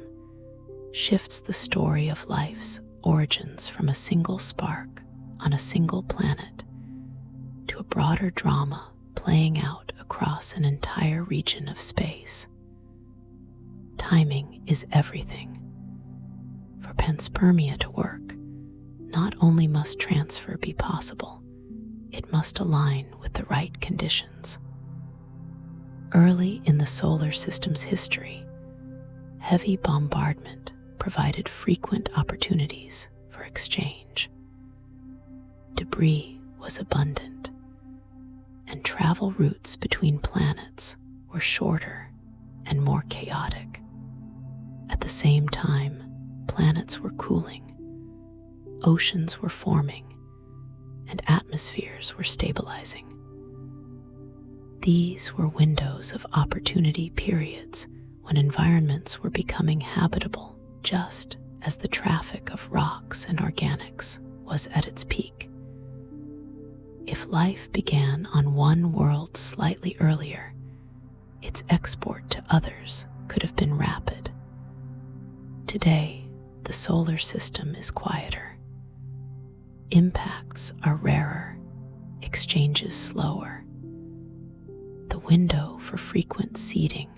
shifts the story of life's origins from a single spark on a single planet to a broader drama playing out across an entire region of space. Timing is everything. For panspermia to work, not only must transfer be possible, it must align with the right conditions. Early in the solar system's history, heavy bombardment provided frequent opportunities for exchange. Debris was abundant, and travel routes between planets were shorter and more chaotic. At the same time, planets were cooling, oceans were forming, and atmospheres were stabilizing. These were windows of opportunity periods when environments were becoming habitable, just as the traffic of rocks and organics was at its peak. If life began on one world slightly earlier, its export to others could have been rapid. Today, the solar system is quieter. Impacts are rarer, exchanges slower. The window for frequent seeding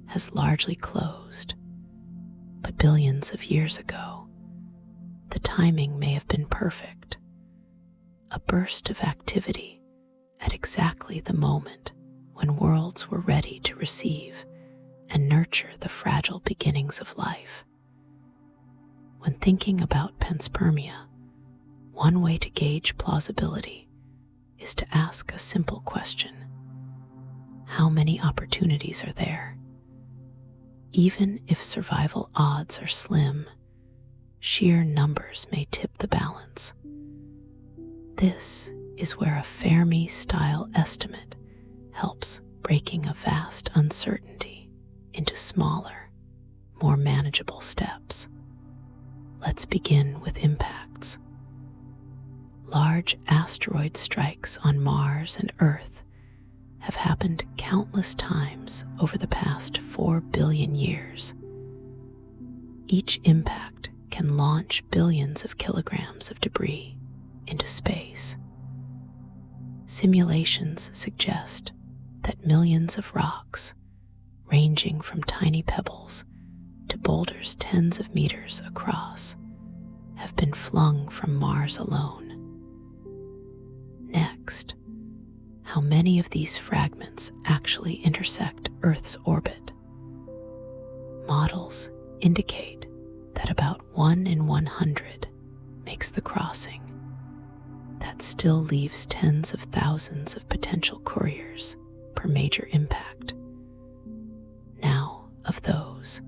has largely closed, but billions of years ago, the timing may have been perfect. A burst of activity at exactly the moment when worlds were ready to receive and nurture the fragile beginnings of life. When thinking about panspermia, one way to gauge plausibility is to ask a simple question: how many opportunities are there? Even if survival odds are slim, sheer numbers may tip the balance. This is where a Fermi-style estimate helps, breaking a vast uncertainty into smaller, more manageable steps. Let's begin with impacts. Large asteroid strikes on Mars and Earth have happened countless times over the past 4 billion years. Each impact can launch billions of kilograms of debris into space. Simulations suggest that millions of rocks, ranging from tiny pebbles to boulders tens of meters across, have been flung from Mars alone. Next, how many of these fragments actually intersect Earth's orbit? Models indicate that about 1 in 100 makes the crossing. That still leaves tens of thousands of potential couriers per major impact. Now, of those,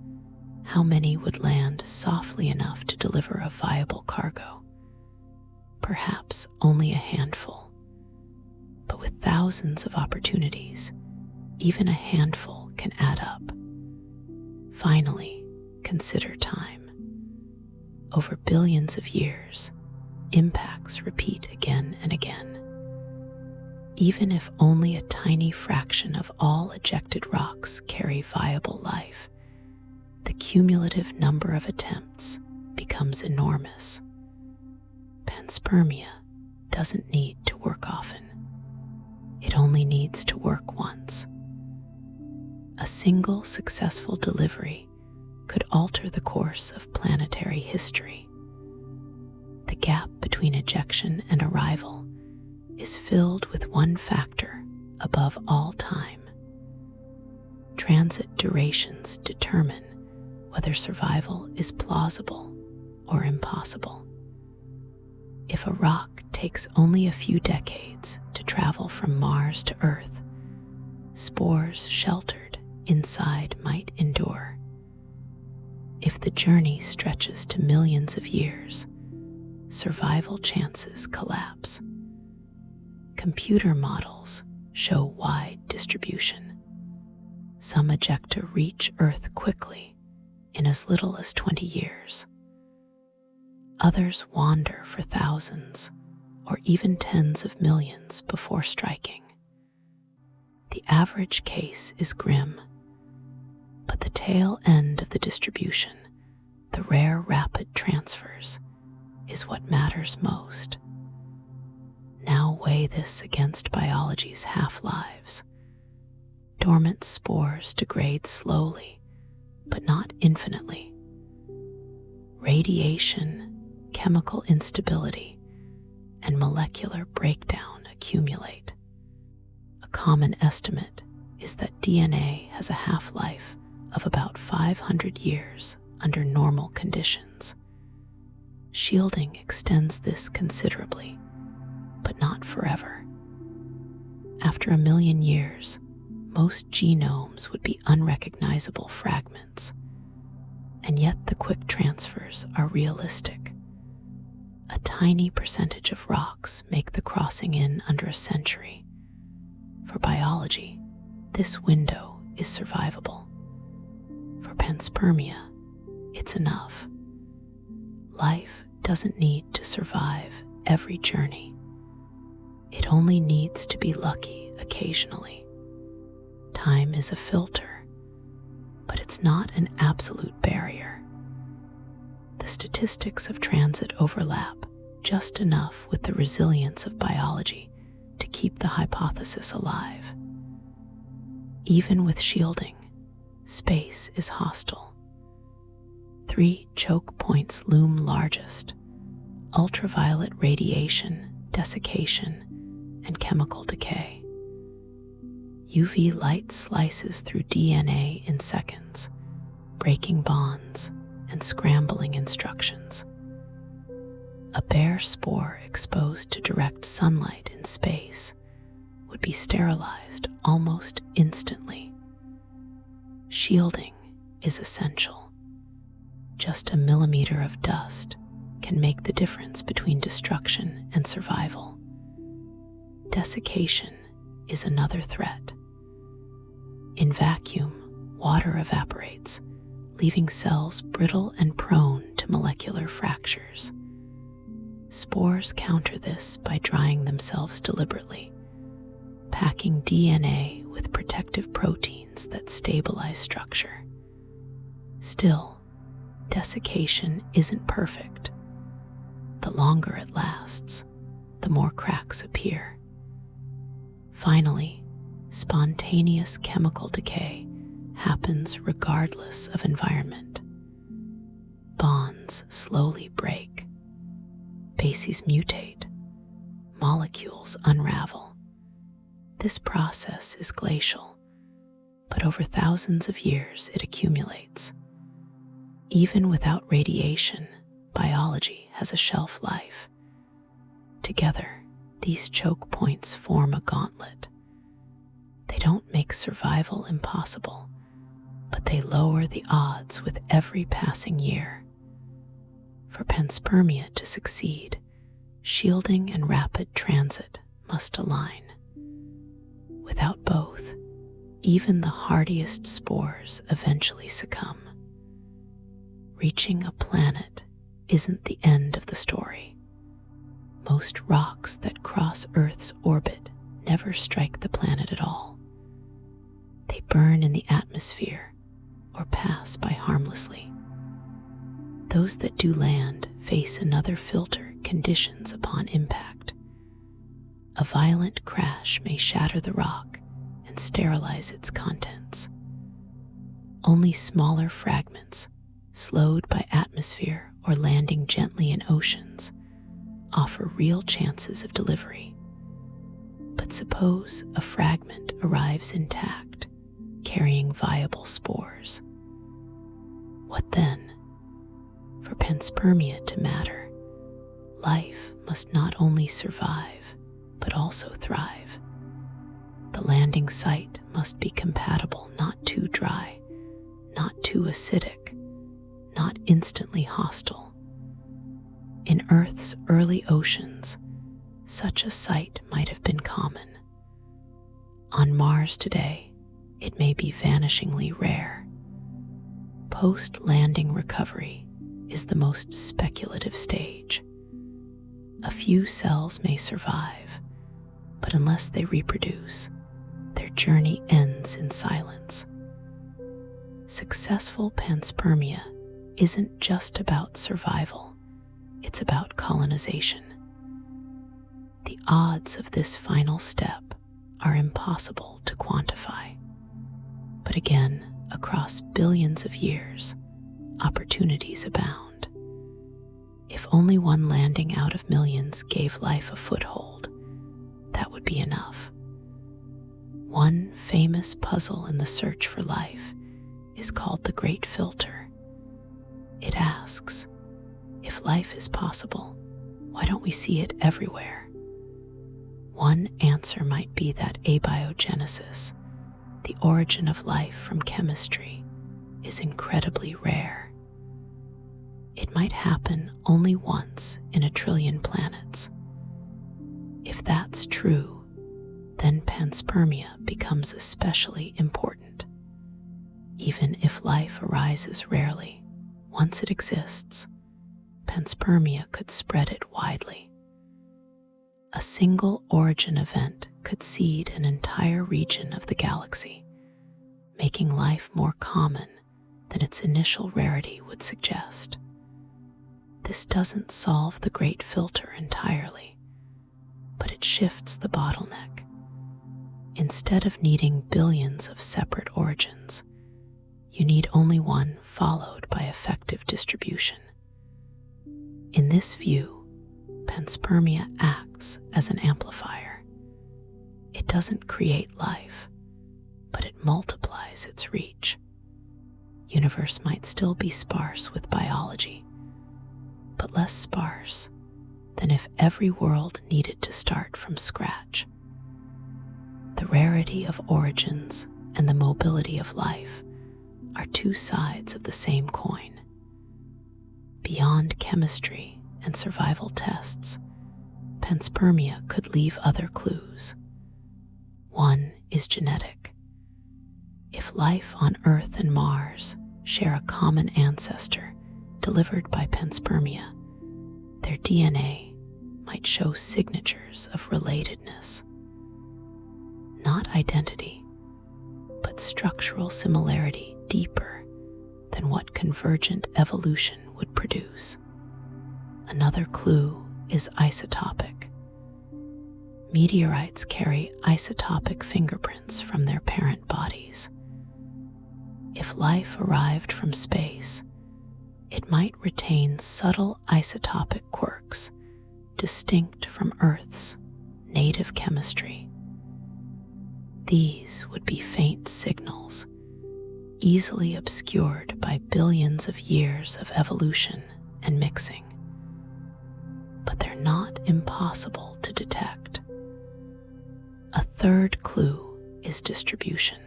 how many would land softly enough to deliver a viable cargo? Perhaps only a handful. But with thousands of opportunities, even a handful can add up. Finally, consider time. Over billions of years, impacts repeat again and again. Even if only a tiny fraction of all ejected rocks carry viable life, the cumulative number of attempts becomes enormous. Panspermia doesn't need to work often. It only needs to work once. A single successful delivery could alter the course of planetary history. The gap between ejection and arrival is filled with one factor above all time. Transit durations determine whether survival is plausible or impossible. If a rock takes only a few decades to travel from Mars to Earth, spores sheltered inside might endure. If the journey stretches to millions of years, survival chances collapse. Computer models show wide distribution. Some ejecta reach Earth quickly, in as little as 20 years. Others wander for thousands or even tens of millions before striking. The average case is grim, but the tail end of the distribution, the rare rapid transfers, is what matters most. Now weigh this against biology's half-lives. Dormant spores degrade slowly, but not infinitely. Radiation, chemical instability, and molecular breakdown accumulate. A common estimate is that DNA has a half-life of about 500 years under normal conditions. Shielding extends this considerably, but not forever. After 1 million years, most genomes would be unrecognizable fragments, and yet the quick transfers are realistic. A tiny percentage of rocks make the crossing in under a century. For biology, this window is survivable. For panspermia, it's enough. Life doesn't need to survive every journey. It only needs to be lucky occasionally. Time is a filter, but it's not an absolute barrier. The statistics of transit overlap just enough with the resilience of biology to keep the hypothesis alive. Even with shielding, space is hostile. 3 choke points loom largest: ultraviolet radiation, desiccation, and chemical decay. UV light slices through DNA in seconds, breaking bonds and scrambling instructions. A bare spore exposed to direct sunlight in space would be sterilized almost instantly. Shielding is essential. Just a millimeter of dust can make the difference between destruction and survival. Desiccation is another threat. In vacuum, water evaporates, leaving cells brittle and prone to molecular fractures. Spores counter this by drying themselves deliberately, packing DNA with protective proteins that stabilize structure. Still, desiccation isn't perfect. The longer it lasts, the more cracks appear. Finally, spontaneous chemical decay happens regardless of environment. Bonds slowly break, bases mutate, molecules unravel. This process is glacial, but over thousands of years it accumulates. Even without radiation, biology has a shelf life. Together, these choke points form a gauntlet. They don't make survival impossible, but they lower the odds with every passing year. For panspermia to succeed, shielding and rapid transit must align. Without both, even the hardiest spores eventually succumb. Reaching a planet isn't the end of the story. Most rocks that cross Earth's orbit never strike the planet at all. They burn in the atmosphere or pass by harmlessly. Those that do land face another filter conditions upon impact. A violent crash may shatter the rock and sterilize its contents. Only smaller fragments, slowed by atmosphere or landing gently in oceans, offer real chances of delivery. But suppose a fragment arrives intact, carrying viable spores. What then? For panspermia to matter, life must not only survive, but also thrive. The landing site must be compatible, not too dry, not too acidic, not instantly hostile. In Earth's early oceans, such a site might have been common. On Mars today, it may be vanishingly rare. Post-landing recovery is the most speculative stage. A few cells may survive, but unless they reproduce, their journey ends in silence. Successful panspermia isn't just about survival, it's about colonization. The odds of this final step are impossible to quantify. But again, across billions of years, opportunities abound. If only one landing out of millions gave life a foothold, that would be enough. One famous puzzle in the search for life is called the Great Filter. It asks, if life is possible, why don't we see it everywhere? One answer might be that abiogenesis, the origin of life from chemistry, is incredibly rare. It might happen only once in a trillion planets. If that's true, then panspermia becomes especially important. Even if life arises rarely, once it exists, panspermia could spread it widely. A single origin event could seed an entire region of the galaxy, making life more common than its initial rarity would suggest. This doesn't solve the Great Filter entirely, but it shifts the bottleneck. Instead of needing billions of separate origins, you need only one followed by effective distribution. In this view, panspermia acts as an amplifier. It doesn't create life, but it multiplies its reach. universe might still be sparse with biology, but less sparse than if every world needed to start from scratch. The rarity of origins and the mobility of life are two sides of the same coin. Beyond chemistry and survival tests, panspermia could leave other clues. One is genetic. If life on Earth and Mars share a common ancestor delivered by panspermia, their DNA might show signatures of relatedness. Not identity, but structural similarity deeper than what convergent evolution would produce. Another clue is isotopic. Meteorites carry isotopic fingerprints from their parent bodies. If life arrived from space, it might retain subtle isotopic quirks distinct from Earth's native chemistry. These would be faint signals, easily obscured by billions of years of evolution and mixing. But they're not impossible to detect. A third clue is distribution.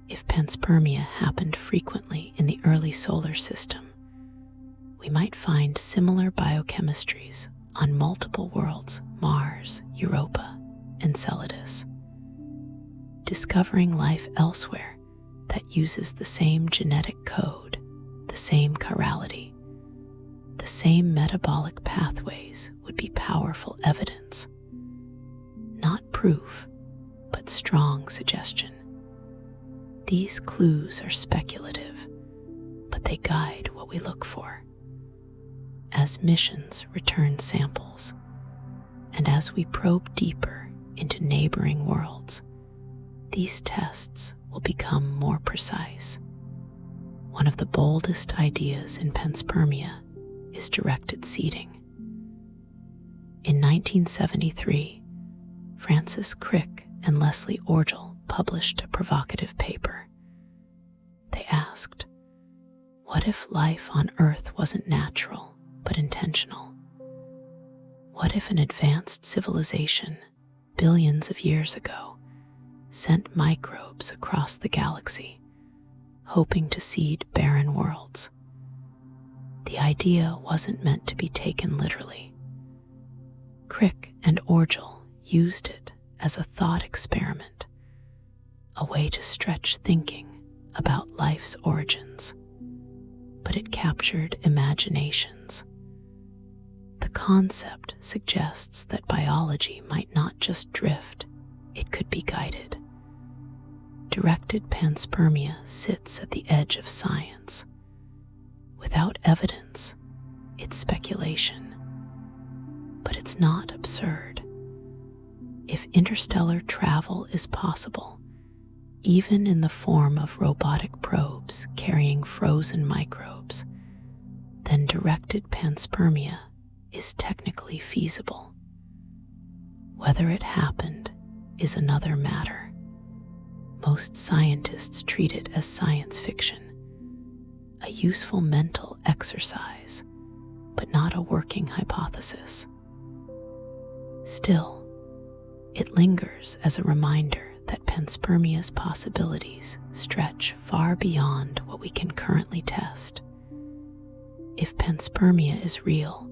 If panspermia happened frequently in the early solar system, we might find similar biochemistries on multiple worlds: Mars, Europa, Enceladus. Discovering life elsewhere that uses the same genetic code, the same chirality, the same metabolic pathways would be powerful evidence. Not proof, but strong suggestion. These clues are speculative, but they guide what we look for. As missions return samples, and as we probe deeper into neighboring worlds, these tests will become more precise. One of the boldest ideas in panspermia is directed seeding. In 1973, Francis Crick and Leslie Orgel published a provocative paper. They asked, what if life on Earth wasn't natural, but intentional? What if an advanced civilization, billions of years ago, sent microbes across the galaxy, hoping to seed barren worlds? The idea wasn't meant to be taken literally. Crick and Orgel used it as a thought experiment, a way to stretch thinking about life's origins, but it captured imaginations. The concept suggests that biology might not just drift, it could be guided. Directed panspermia sits at the edge of science. Without evidence, it's speculation. But it's not absurd. If interstellar travel is possible, even in the form of robotic probes carrying frozen microbes, then directed panspermia is technically feasible. Whether it happened is another matter. Most scientists treat it as science fiction, a useful mental exercise, but not a working hypothesis. Still, it lingers as a reminder that panspermia's possibilities stretch far beyond what we can currently test. If panspermia is real,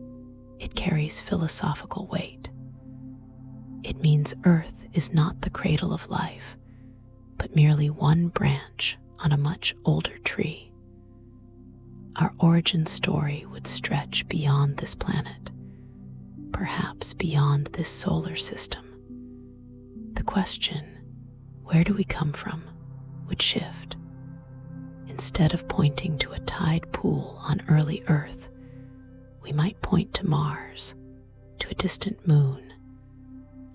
it carries philosophical weight. It means Earth is not the cradle of life, but merely one branch on a much older tree. Our origin story would stretch beyond this planet, perhaps beyond this solar system. The question, where do we come from, would shift. Instead of pointing to a tide pool on early Earth, we might point to Mars, to a distant moon,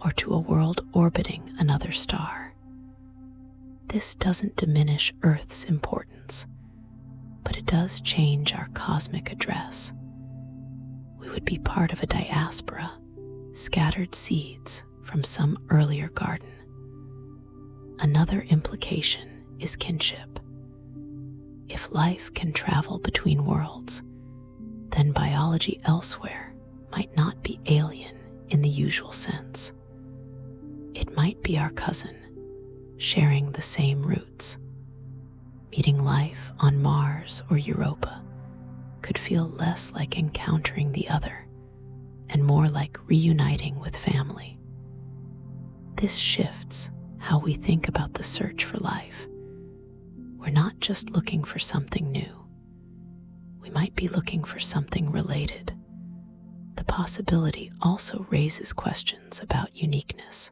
or to a world orbiting another star. This doesn't diminish Earth's importance, but it does change our cosmic address. We would be part of a diaspora, scattered seeds from some earlier garden. Another implication is kinship. If life can travel between worlds, then biology elsewhere might not be alien in the usual sense. It might be our cousin, sharing the same roots. Meeting life on Mars or Europa could feel less like encountering the other and more like reuniting with family. This shifts how we think about the search for life. We're not just looking for something new. We might be looking for something related. The possibility also raises questions about uniqueness.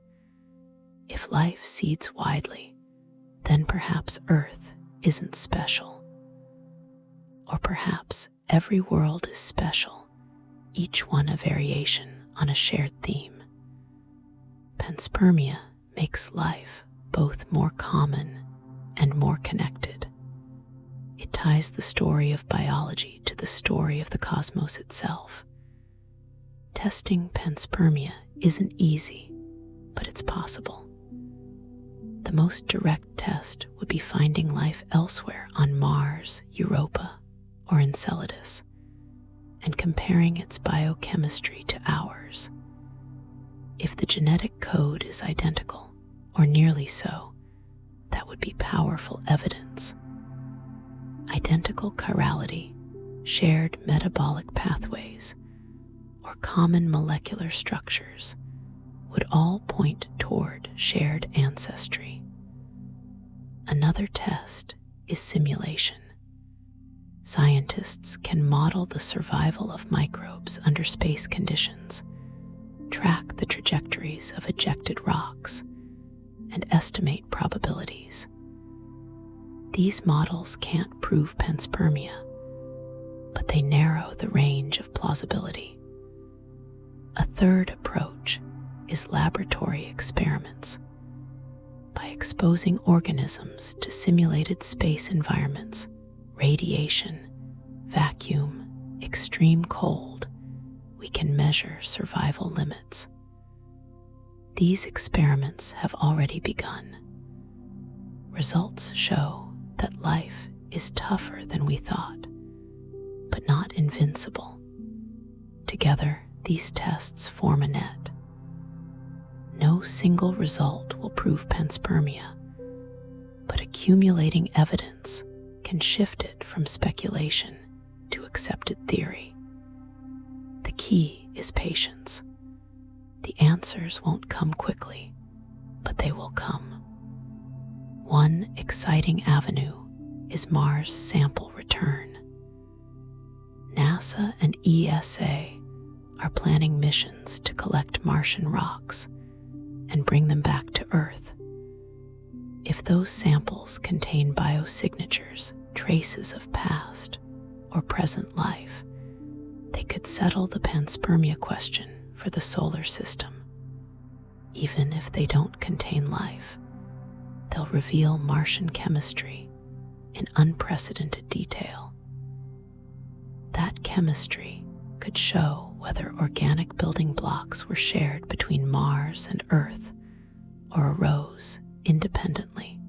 If life seeds widely, then perhaps Earth isn't special. Or perhaps every world is special, each one a variation on a shared theme. Panspermia makes life both more common and more connected. It ties the story of biology to the story of the cosmos itself. Testing panspermia isn't easy, but it's possible. The most direct test would be finding life elsewhere on Mars, Europa, or Enceladus, and comparing its biochemistry to ours. If the genetic code is identical, or nearly so, that would be powerful evidence. Identical chirality, shared metabolic pathways, or common molecular structures would all point toward shared ancestry. Another test is simulation. Scientists can model the survival of microbes under space conditions, track the trajectories of ejected rocks, and estimate probabilities. These models can't prove panspermia, but they narrow the range of plausibility. A third approach is laboratory experiments. By exposing organisms to simulated space environments, radiation, vacuum, extreme cold, we can measure survival limits. These experiments have already begun. Results show that life is tougher than we thought, but not invincible. Together, these tests form a net. No single result will prove panspermia, but accumulating evidence can shift it from speculation to accepted theory. The key is patience. The answers won't come quickly, but they will come. One exciting avenue is Mars sample return. NASA and ESA are planning missions to collect Martian rocks and bring them back to Earth. If those samples contain biosignatures, traces of past or present life, they could settle the panspermia question for the solar system. Even if they don't contain life, they'll reveal Martian chemistry in unprecedented detail. That chemistry could show whether organic building blocks were shared between Mars and Earth or arose independently.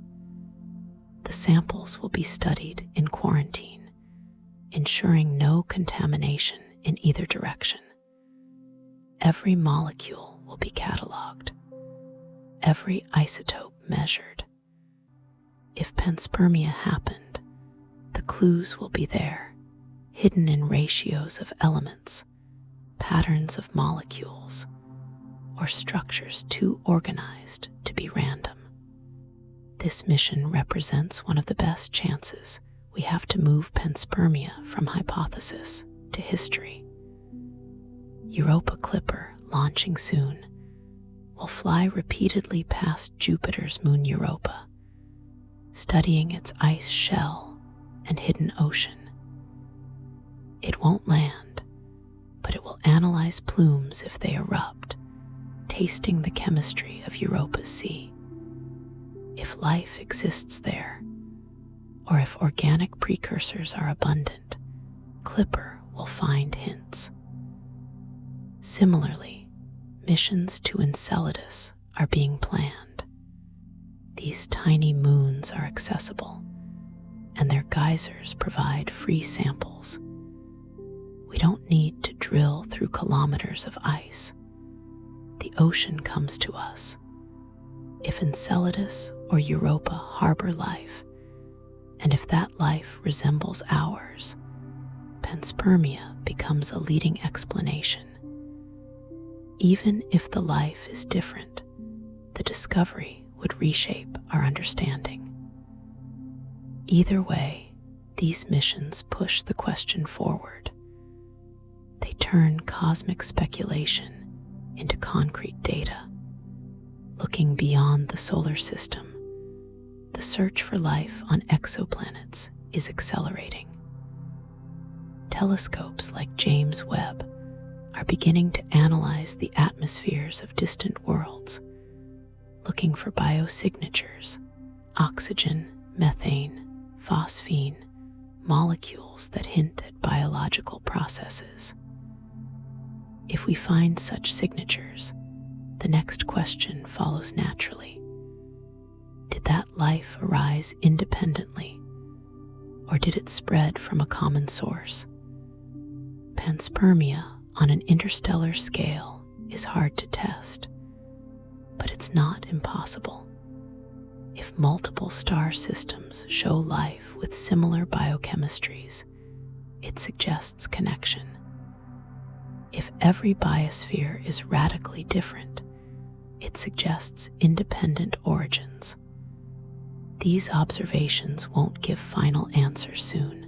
The samples will be studied in quarantine, ensuring no contamination in either direction. Every molecule will be cataloged, every isotope measured. If panspermia happened, the clues will be there, hidden in ratios of elements, patterns of molecules, or structures too organized to be random. This mission represents one of the best chances we have to move panspermia from hypothesis to history. Europa Clipper, launching soon, will fly repeatedly past Jupiter's moon Europa, studying its ice shell and hidden ocean. It won't land, but it will analyze plumes if they erupt, tasting the chemistry of Europa's sea. If life exists there, or if organic precursors are abundant, Clipper will find hints. Similarly, missions to Enceladus are being planned. These tiny moons are accessible, and their geysers provide free samples. We don't need to drill through kilometers of ice. The ocean comes to us. If Enceladus or Europa harbor life, and if that life resembles ours, panspermia becomes a leading explanation. Even if the life is different, the discovery would reshape our understanding. Either way, these missions push the question forward. They turn cosmic speculation into concrete data. Looking beyond the solar system, the search for life on exoplanets is accelerating. Telescopes like James Webb are beginning to analyze the atmospheres of distant worlds, looking for biosignatures, oxygen, methane, phosphine, molecules that hint at biological processes. If we find such signatures, the next question follows naturally. Did that life arise independently, or did it spread from a common source? Panspermia on an interstellar scale is hard to test, but it's not impossible. If multiple star systems show life with similar biochemistries, it suggests connection. If every biosphere is radically different, it suggests independent origins. These observations won't give final answers soon,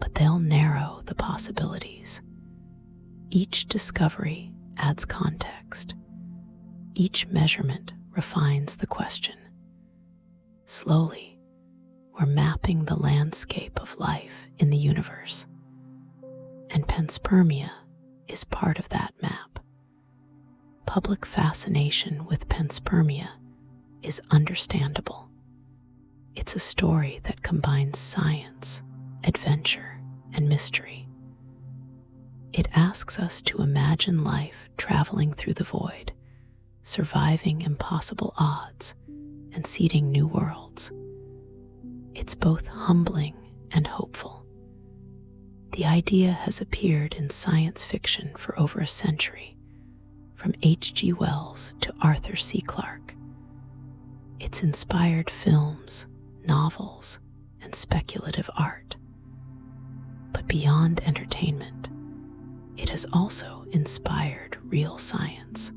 but they'll narrow the possibilities. Each discovery adds context. Each measurement refines the question. Slowly, we're mapping the landscape of life in the universe, and panspermia is part of that map. Public fascination with panspermia is understandable. It's a story that combines science, adventure, and mystery. It asks us to imagine life traveling through the void, surviving impossible odds, and seeding new worlds. It's both humbling and hopeful. The idea has appeared in science fiction for over a century, from H.G. Wells to Arthur C. Clarke. It's inspired films, novels, and speculative art. But beyond entertainment, it has also inspired real science.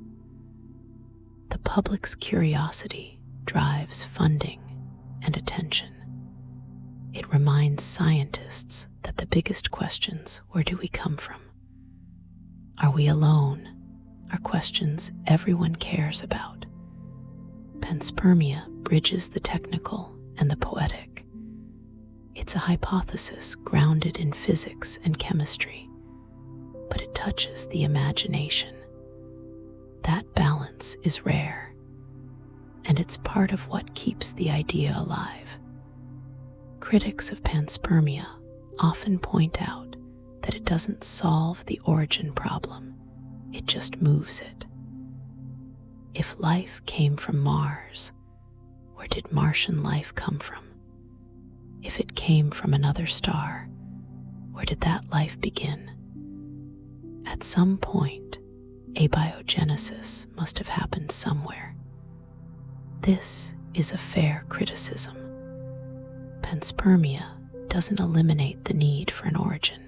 The public's curiosity drives funding and attention. It reminds scientists that the biggest questions, where do we come from? Are we alone? Are questions everyone cares about. Panspermia bridges the technical and the poetic. It's a hypothesis grounded in physics and chemistry, but it touches the imagination. That balance is rare, and it's part of what keeps the idea alive. Critics of panspermia often point out that it doesn't solve the origin problem, it just moves it. If life came from Mars, where did Martian life come from? If it came from another star, where did that life begin? At some point, abiogenesis must have happened somewhere. This is a fair criticism. Panspermia doesn't eliminate the need for an origin.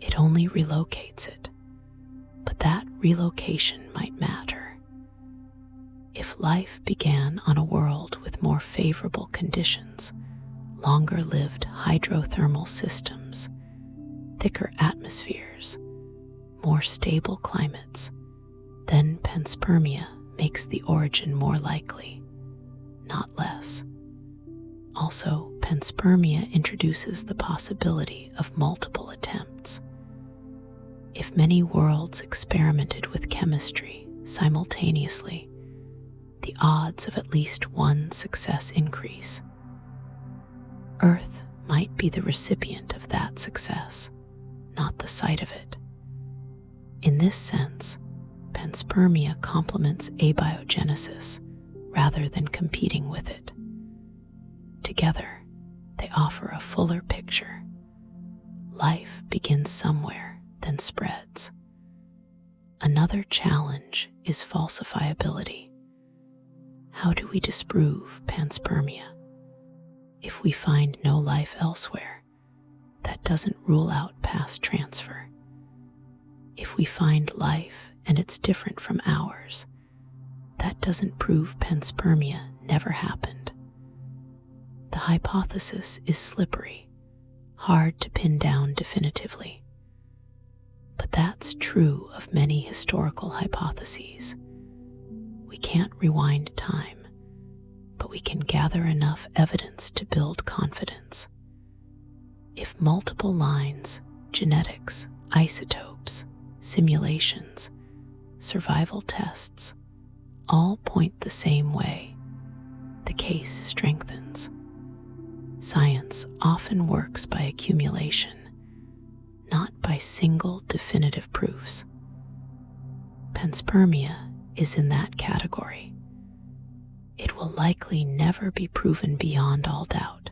It only relocates it. But that relocation might matter. If life began on a world with more favorable conditions, longer-lived hydrothermal systems, thicker atmospheres, more stable climates, then panspermia makes the origin more likely, not less. Also, panspermia introduces the possibility of multiple attempts. If many worlds experimented with chemistry simultaneously, the odds of at least one success increase. Earth might be the recipient of that success, not the site of it. In this sense, panspermia complements abiogenesis rather than competing with it. Together, they offer a fuller picture. Life begins somewhere, then spreads. Another challenge is falsifiability. How do we disprove panspermia? If we find no life elsewhere, that doesn't rule out past transfer. If we find life and it's different from ours, that doesn't prove panspermia never happened. The hypothesis is slippery, hard to pin down definitively. But that's true of many historical hypotheses. We can't rewind time, but we can gather enough evidence to build confidence. If multiple lines, genetics, isotopes, simulations, survival tests, all point the same way, the case strengthens. Science often works by accumulation, not by single definitive proofs. Panspermia is in that category. It will likely never be proven beyond all doubt,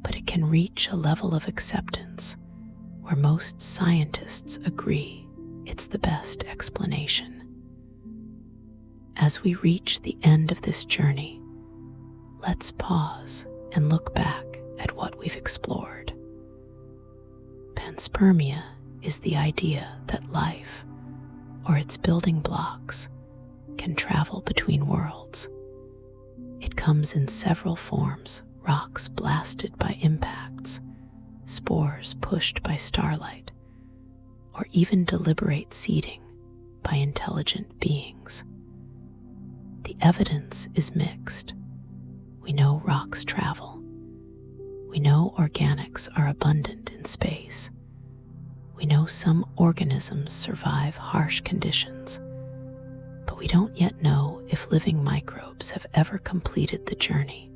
but it can reach a level of acceptance where most scientists agree it's the best explanation. As we reach the end of this journey, let's pause and look back at what we've explored. Panspermia is the idea that life, or its building blocks, can travel between worlds. It comes in several forms: rocks blasted by impacts, spores pushed by starlight, or even deliberate seeding by intelligent beings. The evidence is mixed. We know rocks travel. We know organics are abundant in space. We know some organisms survive harsh conditions, but we don't yet know if living microbes have ever completed the journey.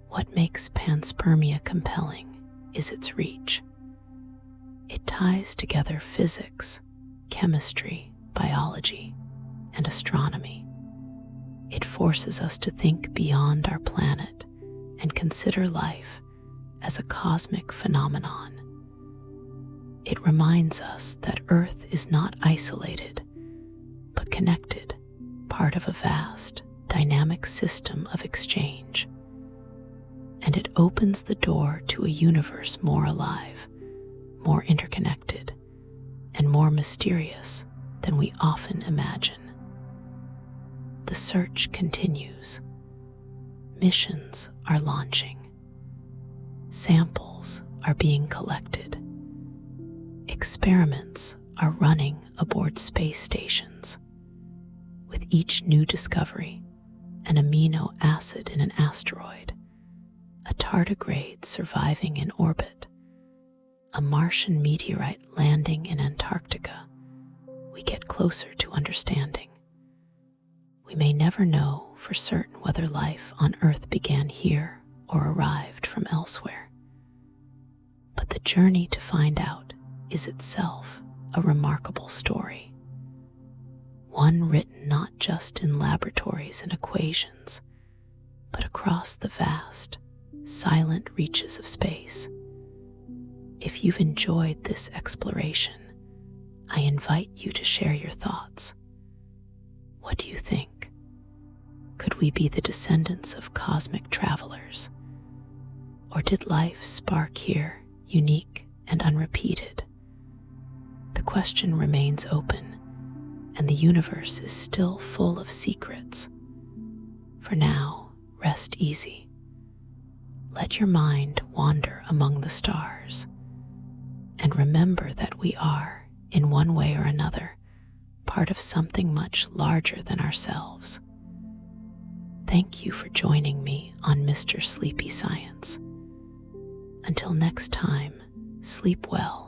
What makes panspermia compelling is its reach. It ties together physics, chemistry, biology, and astronomy. It forces us to think beyond our planet and consider life as a cosmic phenomenon. It reminds us that Earth is not isolated, but connected, part of a vast, dynamic system of exchange. And it opens the door to a universe more alive, more interconnected, and more mysterious than we often imagine. The search continues. Missions are launching. Samples are being collected. Experiments are running aboard space stations. With each new discovery, an amino acid in an asteroid, a tardigrade surviving in orbit, a Martian meteorite landing in Antarctica, we get closer to understanding. We may never know for certain whether life on Earth began here or arrived from elsewhere. But the journey to find out is itself a remarkable story. One written not just in laboratories and equations, but across the vast, silent reaches of space. If you've enjoyed this exploration, I invite you to share your thoughts. What do you think? Could we be the descendants of cosmic travelers? Or did life spark here, unique and unrepeated? The question remains open, and the universe is still full of secrets. For now, rest easy. Let your mind wander among the stars, and remember that we are, in one way or another, part of something much larger than ourselves. Thank you for joining me on Mr. Sleepy Science. Until next time, sleep well